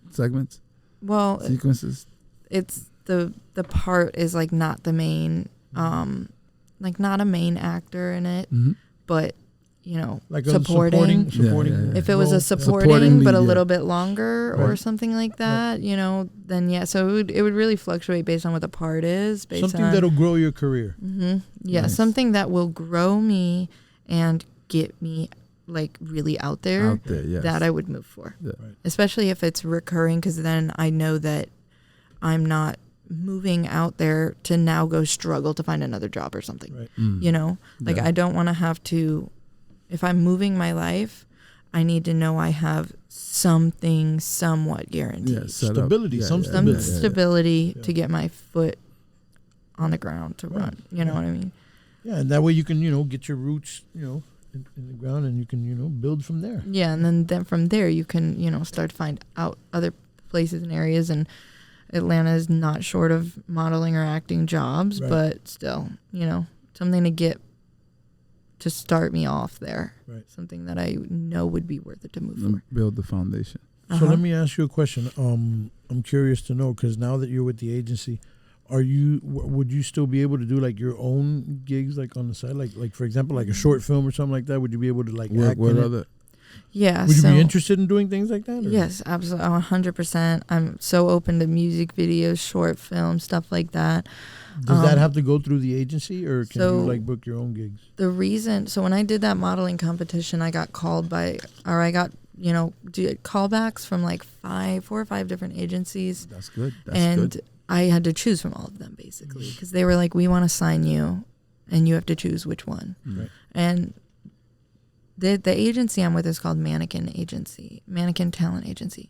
Segments? Well, sequences? It's the part is like not the main, like not a main actor in it, but like supporting. supporting. If it was a supporting but a little bit longer or something like that, then yeah. So it would really fluctuate based on what the part is. Something that'll grow your career. Yeah, nice. Something that will grow me and get me like really out there, yes. That I would move for. Yeah. Right. Especially if it's recurring, because then I know that I'm not moving out there to now go struggle to find another job or something. Right. I don't want to have to, if I'm moving my life, I need to know I have something somewhat guaranteed. Yeah, stability, some stability to get my foot on the ground to run. You know what I mean? Yeah, and that way you can, get your roots, in the ground, and you can, build from there. Yeah, and then from there you can, start to find out other places and areas. And Atlanta is not short of modeling or acting jobs, but still, something to start me off there. Right. Something that I know would be worth it to move for. Build the foundation. So let me ask you a question. I'm curious to know, because now that you're with the agency, would you still be able to do like your own gigs like on the side, like for example like a short film or something like that? Would you be able to like work act with in other? Yeah. Would you be interested in doing things like that? Or? Yes, absolutely, 100%. I'm so open to music videos, short films, stuff like that. Does that have to go through the agency, or can you like book your own gigs? The reason, so when I did that modeling competition, I got callbacks from like 4 or 5 different agencies. That's good. I had to choose from all of them basically, because they were like, we want to sign you and you have to choose which one. Right. And the agency I'm with is called Mannequin Talent Agency.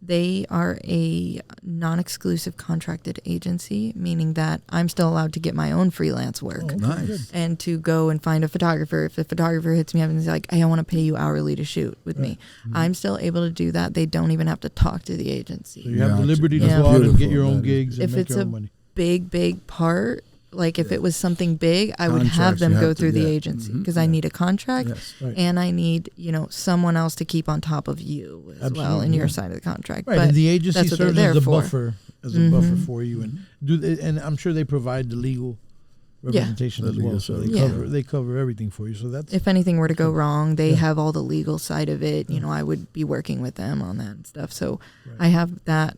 They are a non-exclusive contracted agency, meaning that I'm still allowed to get my own freelance work. Oh, nice. And to go and find a photographer. If the photographer hits me up and is like, hey, I want to pay you hourly to shoot with me, I'm still able to do that. They don't even have to talk to the agency. So you have the liberty to go out and get your own gigs and make your own money. Big part, like if it was something big, I would have them go through the agency, because I need a contract and I need, someone else to keep on top of you as well in your side of the contract. Right, but and the agency serves as a for. buffer, buffer for you, and I'm sure they provide the legal representation as well. So they cover everything for you. So that's, if anything were to go wrong, they have all the legal side of it. I would be working with them on that and stuff. So I have that,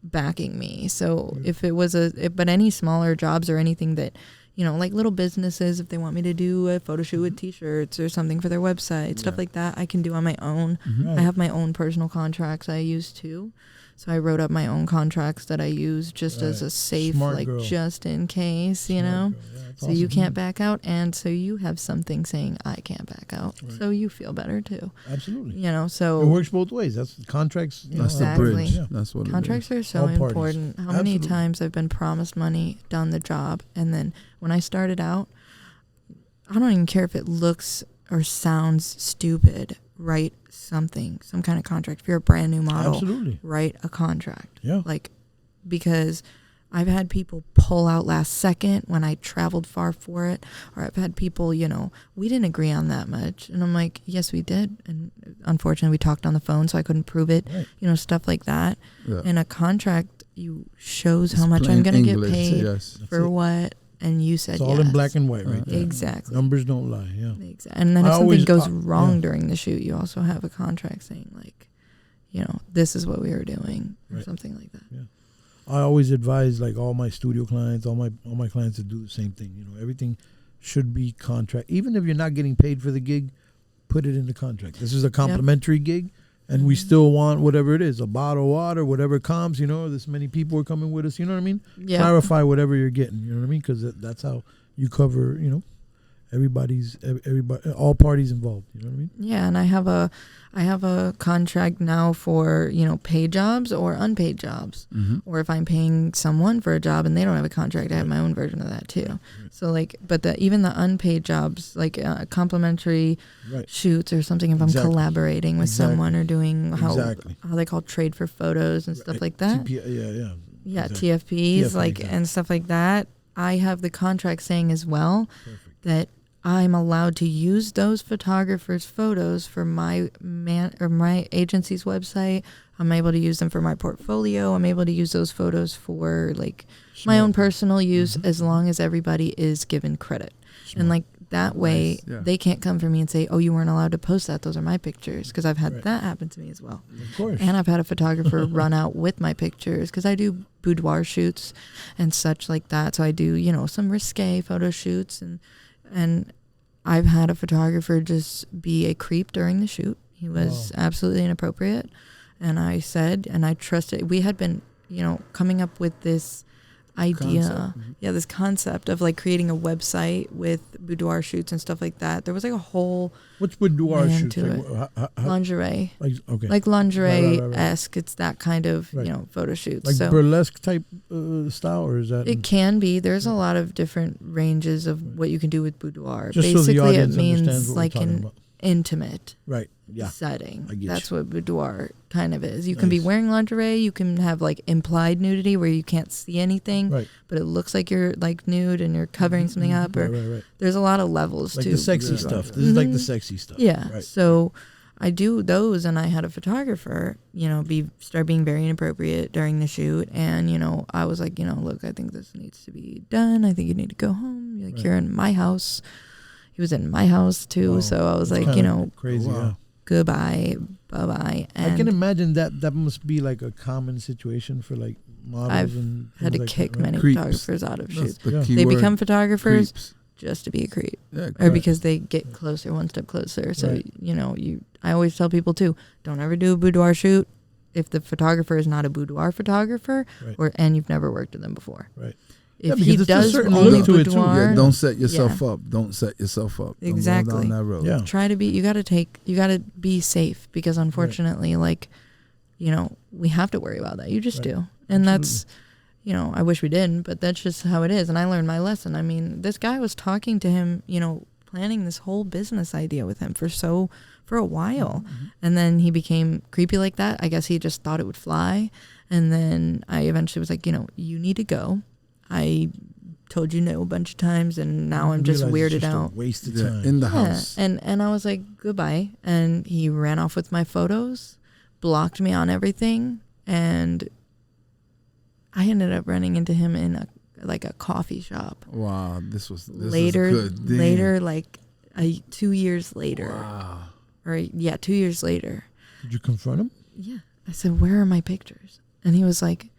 backing me. So if it was but any smaller jobs or anything that, like little businesses, if they want me to do a photo shoot with T-shirts or something for their website, stuff like that, I can do on my own. Right. I have my own personal contracts I use too. So I wrote up my own contracts that I use just as a safe, Smart like girl. just in case, you Smart know. girl. Yeah, that's So you awesome. can't back out, and so you have something saying I can't back out, Right. so you feel better too. Absolutely. You know, so It works both ways. That's contracts. That's the Exactly. bridge. Yeah. That's what contracts it are so All parties. important. How many Absolutely. times I've been promised money, done the job, and then when I started out, I don't even care if it looks or sounds stupid. Write something, some kind of contract. If you're a brand new model, Absolutely. write a contract. Yeah. Like, because I've had people pull out last second when I traveled far for it, or I've had people, we didn't agree on that much, and I'm like, yes, we did, and unfortunately, we talked on the phone, so I couldn't prove it. Right. Stuff like that. Yeah. And a contract, you shows It's how much plain I'm gonna English, get paid yes. for it. what, and you said It's all yes. in black and white, right? Right. there. Exactly. Numbers don't lie. Yeah. And then I if something always- goes wrong yeah. during the shoot, you also have a contract saying like, this is what we were doing, or Right. something like that. I always advise like all my studio clients, all my clients to do the same thing. Everything should be contract. Even if you're not getting paid for the gig, put it in the contract. This is a complimentary gig, and we still want whatever it is, a bottle of water, whatever comes. This many people are coming with us. You know what I mean? Yeah. Clarify whatever you're getting. You know what I mean? Because that's how you cover. Everybody, all parties involved. You know what I mean? Yeah, and I have a contract now for paid jobs or unpaid jobs, or if I'm paying someone for a job and they don't have a contract, I have my own version of that too. So but even the unpaid jobs, like complimentary Right. shoots or something, if I'm Exactly. collaborating with someone or doing how they call trade for photos and stuff like that. Yeah. Exactly. TFPs, TFP, and stuff like that. I have the contract saying as well that I'm allowed to use those photographers' photos for my agency's website. I'm able to use them for my portfolio. I'm able to use those photos for my own personal use, as long as everybody is given credit. And that way, Nice, yeah. they can't come for me and say, "Oh, you weren't allowed to post that. Those are my pictures." Because I've had that happen to me as well. Of course. And I've had a photographer run out with my pictures, because I do boudoir shoots and such like that. So I do, some risque photo shoots, and I've had a photographer just be a creep during the shoot. He was absolutely inappropriate. And I said, and I trusted, we had been, coming up with this idea. This concept of creating a website with boudoir shoots and stuff like that. There was a whole What's boudoir man shoots? to lingerie. Okay. Like lingerie-esque. It's that kind of, photo shoots. Like so burlesque type style, or is that? it can be. There's a lot of different ranges of what you can do with boudoir. Just Basically, so the audience it means understands what we're talking an about. intimate Right. Yeah. setting. I get That's you. what boudoir kind of is. You can be Nice. wearing lingerie. You can have implied nudity where you can't see anything, Right. but it looks like you're nude and you're covering something up. Or Right. there's a lot of levels Like to the sexy boudoir. stuff. This is like the Mhm. sexy stuff. Yeah. Right. So I do those, and I had a photographer, start being very inappropriate during the shoot, and I was like, look, I think this needs to be done. I think you need to go home. You're in my house. He was in my house too, Wow. so I was That's like, kinda crazy. Wow. Yeah. goodbye, bye bye. And I can imagine that must be a common situation for models. I've and had to things like kick that, right? many Creeps. photographers out of That's shoots. the Yeah. key They word. become photographers Creeps. just to be a creep, Yeah, or correct. because they get closer, one step closer. So Right. I always tell people too, don't ever do a boudoir shoot if the photographer is not a boudoir photographer, Right. and you've never worked with them before. Right. If Yeah, because he it's a does certain only look to it, too. boudoir, Yeah, don't set yourself up. Don't set yourself up. Don't Exactly. go down that road. Yeah. try to be. You got to be safe, because unfortunately, we have to worry about that. You just Right. do, and that's. I wish we didn't, but that's just how it is. And I learned my lesson. I mean, this guy was talking to him, planning this whole business idea with him for a while. And then he became creepy like that. I guess he just thought it would fly. And then I eventually was like, you need to go. I told you no a bunch of times, and now I'm just Realize weirded it's just a out. waste of Yeah, time. in the Yeah, house. and I was like, goodbye. And he ran off with my photos, blocked me on everything, and I ended up running into him in a coffee shop. Wow, this Later, is good. Damn. later, 2 years later. Wow. Or 2 years later. Did you confront him? Yeah. I said, where are my pictures? And he was like,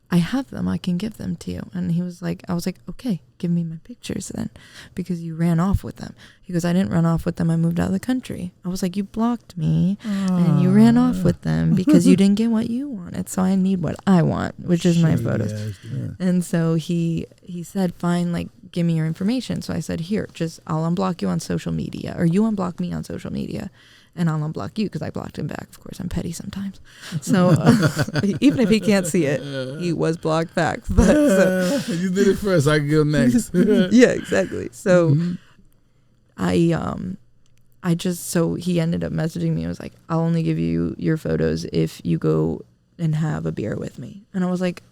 I have them. I can give them to you. And he was like, I was like, okay, give me my pictures then, because you ran off with them. He goes, I didn't run off with them. I moved out of the country. I was like, you blocked me and you ran off with them because you didn't get what you wanted. So I need what I want, which is my photos. And so he said, fine, like, give me your information. So I said, here, just I'll unblock you on social media, or you unblock me on social media. And I'll unblock you, because I blocked him back. Of course, I'm petty sometimes. So even if he can't see it, he was blocked back. But you did it first. I can go next. Yeah, exactly. So so he ended up messaging me. I was like, I'll only give you your photos if you go and have a beer with me. And I was like,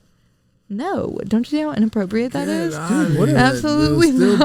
no, don't you see how inappropriate that is? Absolutely not.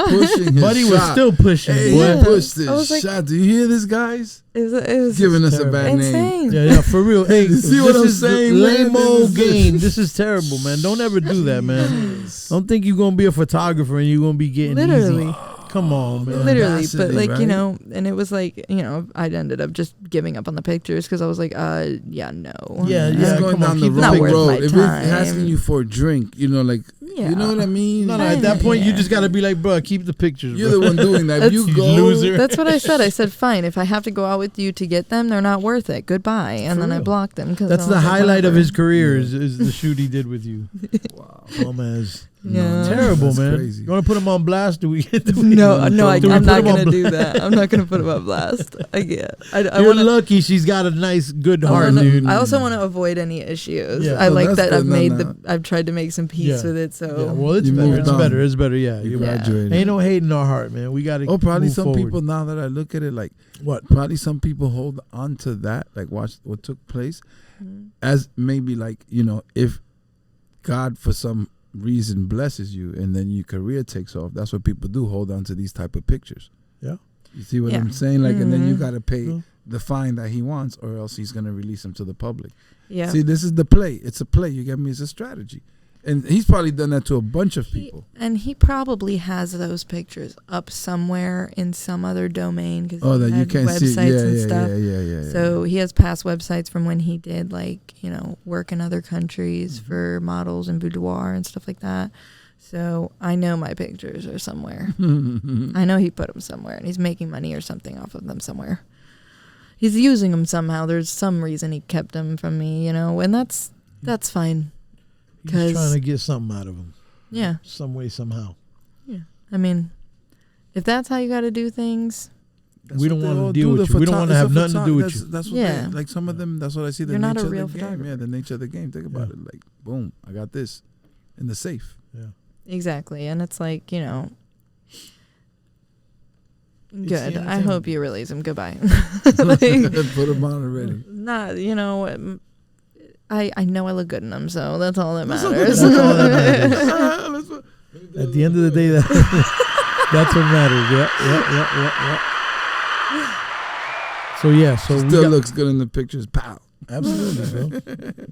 Buddy was still pushing. Hey, he pushed his shot. Do you hear this, guys? It was giving us a bad insane. name. Yeah, for real. Hey, see what I'm saying? Lame old game. This is terrible, man. Don't ever do that, man. Don't think you're gonna be a photographer and you're gonna be getting literally. easy. Come on, man. Literally, but like, right? you know, and it was like, you know, I ended up just giving up on the pictures because I was like, yeah, no. Yeah, It's going come on, down the keep wrong not worth road. my If it's time. asking you for a drink, you know, like, you know what I mean? No, at that point, you just gotta be like, bro, keep the pictures. You're bro. the one doing that. If you go, loser. That's what I said. I said, fine, if I have to go out with you to get them, they're not worth it. Goodbye. And For then I real. blocked them. That's the highlight of his career is the shoot he did with you. wow. Dumbass. Yeah. Terrible, That's man. crazy. You want to put him on blast? No, I'm Do we not put him going on to do that. I'm not going to put him on blast. I can't. I You're want lucky she's got a nice, good heart, to. dude. I also want to avoid any issues. Yeah. I Oh, like that's that good. I've No, made no. I've tried to make some peace with it. So Yeah, well, it's You better. moved It's on. better. It's better. Yeah, You you're right. graduated. Ain't no hate in our heart, man. We got to. Oh, probably move some forward. people, now that I look at it, like, What? probably some people hold on to that, like, watch what took place, as maybe, like, you know, if God for some reason blesses you and then your career takes off, that's what people do, hold on to these type of pictures. Yeah. You see what Yeah. I'm saying? Like, and then you got to pay Yeah. the fine that he wants, or else he's going to release him to the public. yeah. See, this is the play. It's a play. You get me? It's a strategy. And he's probably done that to a bunch of people. And he probably has those pictures up somewhere in some other domain because Oh, that you can't see. websites and stuff. Yeah. So he has past websites from when he did, like, you know, work in other countries for models and boudoir and stuff like that. So I know my pictures are somewhere. I know he put them somewhere and he's making money or something off of them somewhere. He's using them somehow. There's some reason he kept them from me, you know, and that's fine. He's trying to get something out of him. Yeah. Some way, somehow. Yeah. I mean, if that's how you got to do things, We don't want to deal with you. We don't want to have nothing to do with you. That's what Yeah. like some of them, that's what I see. The You're not nature a real of the game. photographer. Yeah, the nature of the game. Think about it. Like, boom, I got this in the safe. Yeah. exactly. And it's like, you know, the good. I entertainment. hope you release him. Goodbye. Put them on already. Not, you know, I know I look good in them, so that's all that matters. That's all that matters. At the end of the day, that's what matters. Yeah. So yeah, so Still looks good in the pictures. Pow. Absolutely, bro.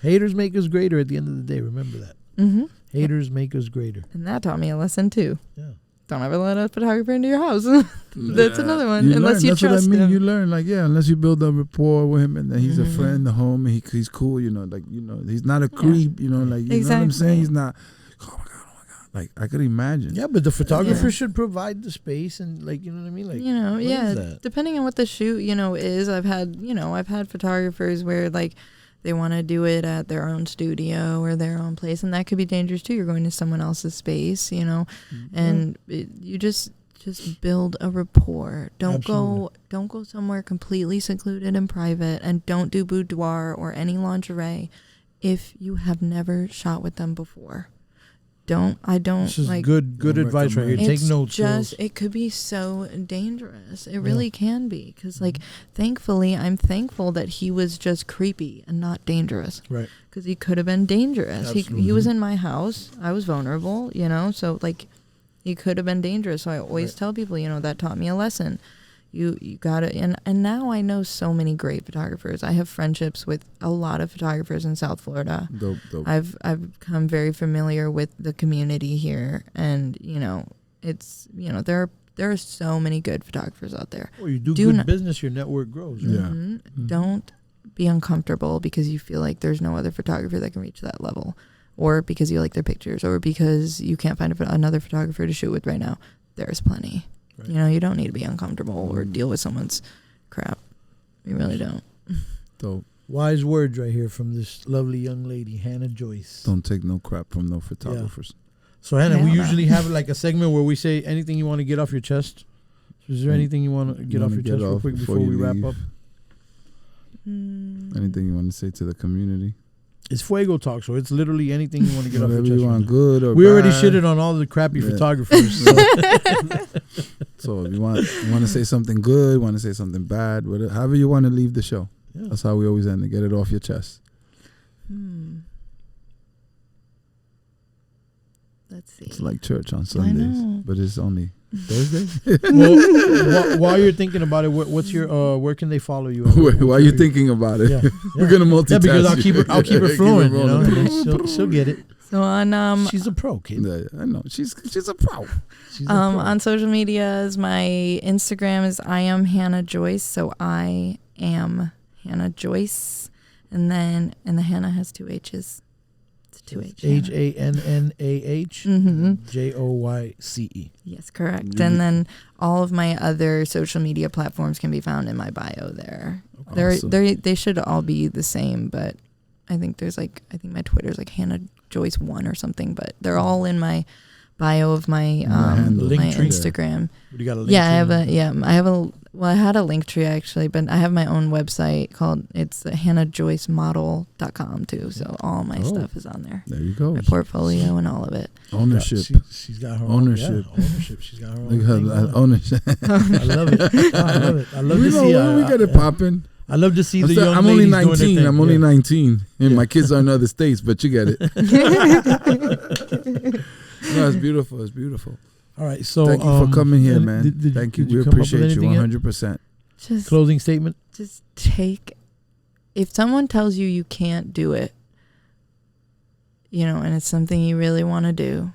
Haters make us greater at the end of the day. Remember that. Mm-hmm. Haters make us greater. And that taught me a lesson too. Yeah. Don't ever let a photographer into your house. That's another one. You Unless learn. you That's trust what I mean. him. You learn, like, yeah, unless you build a rapport with him and then he's a Mhm. friend, a homie, he's cool, you know, like, you know, he's not a creep, you know, like, you know what I'm saying? Exactly. He's not, oh my God. Like, I could imagine. Yeah, but the photographer Yeah. should provide the space and, like, you know what I mean? Like, You know, what is yeah. that? Depending on what the shoot, you know, is. I've had photographers where, like, they want to do it at their own studio or their own place, and that could be dangerous too. You're going to someone else's space, you know, and you just build a rapport. Don't go somewhere completely secluded and private, and don't do boudoir or any lingerie if you have never shot with them before. This is like good advice right here. Take it's notes. just it could be so dangerous. It really can be, because like thankfully I'm thankful that he was just creepy and not dangerous, Right. because he could have been dangerous. He was in my house. I was vulnerable, you know, so like he could have been dangerous. So I always tell people, you know, that taught me a lesson. You gotta, and now I know so many great photographers. I have friendships with a lot of photographers in South Florida. Dope. I've become very familiar with the community here, and you know, it's, you know, there are so many good photographers out there. Well, you do good business, your network grows. Right? Yeah. Don't be uncomfortable because you feel like there's no other photographer that can reach that level. or because you like their pictures, or because you can't find another photographer to shoot with right now. There's plenty. Right. You know, you don't need to be uncomfortable or deal with someone's crap. You really don't. Dope. Wise words right here from this lovely young lady, Hannah Joyce. Don't take no crap from no photographers. So Hannah, we usually have like a segment where we say anything you want to get off your chest. So is there anything you want to get off your chest real quick before we wrap up? Anything you want to say to the community? It's Fuego Talk, so it's literally anything you want to get off your chest. Whatever you want, good or we bad. already shitted on all the crappy photographers. So if you want to say something good, want to say something bad, whatever, however you want to leave the show. Yeah. That's how we always end it. Get it off your chest. Let's see. It's like church on Sundays, but it's only Thursday. Well, while you're thinking about it, what's your where can they follow you? While you're thinking about it, we're gonna multitask. Yeah, because I'll keep it flowing. You know, she'll get it. So on she's a pro, kid. Yeah, I know she's a pro. She's a pro. On social medias, my Instagram is I am Hannah Joyce. So I am Hannah Joyce, and then the Hannah has 2 H's. It's 2 H's. HANNAH JOYCE. Yes, correct. And then all of my other social media platforms can be found in my bio there. Awesome. They should all be the same, but I think my Twitter's like Hannah Joyce 1 or something, but they're all in my bio of my Instagram. You got a link tree? I had a link tree actually, but I have my own website called hannahjoycemodel.com too. So all my stuff is on there. There you go. My portfolio and all of it. Ownership. She's got her ownership. Ownership. She's got her own. Look at her ownership. I love it. I love to see her. We got it popping. I love to see the young I'm only ladies 19. doing their thing. I'm only 19, and my kids are in other states, but you get it. No, it's beautiful. It's beautiful. All right, so thank you for coming here, man. Thank you. We appreciate you 100%. Just closing statement. Just if someone tells you you can't do it, you know, and it's something you really want to do,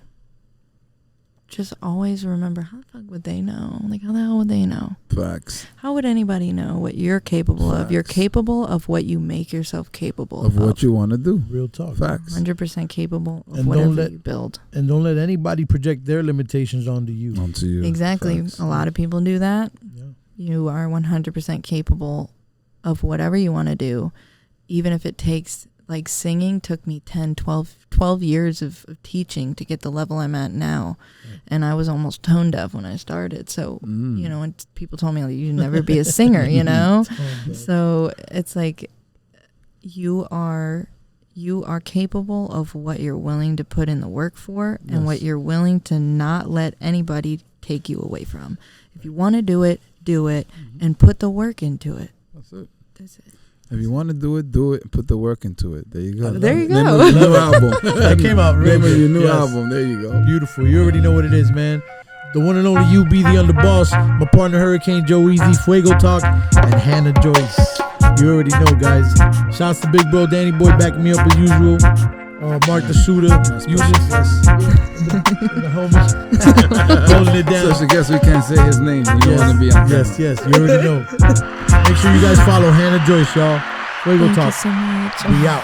just always remember, how the fuck would they know? Like, how the hell would they know? Facts. How would anybody know what you're capable of? You're capable of what you make yourself capable of. What you want to do. Real talk. Facts. 100% capable of whatever you build. And don't let anybody project their limitations onto you. Exactly. Facts. A lot of people do that. Yeah. You are 100% capable of whatever you want to do, even if it takes... Like singing took me 10, 12 years of teaching to get the level I'm at now. Right. And I was almost tone deaf when I started. So, you know, and people told me, like, you'd never be a singer, you know? So it's like you are capable of what you're willing to put in the work for and what you're willing to not let anybody take you away from. If you want to do it, and put the work into it. That's it. That's it. If you want to do it, and put the work into it. There you go. There you go. Name of your new album. That came out real good. Your new album. There you go. Beautiful. You already know what it is, man. The one and only You Be the Underboss. My partner Hurricane Jo-Eazy, Fuego Talk, and Hannah Joyce. You already know, guys. Shouts to Big Bro Danny Boy backing me up as usual. Mark the Shooter. The homies. Holding it down. So I guess we can't say his name. You don't want to be on camera. Yes. You already know. Make sure you guys follow Hannah Joyce, y'all. Fuego Talk. Thank you so much. Be out.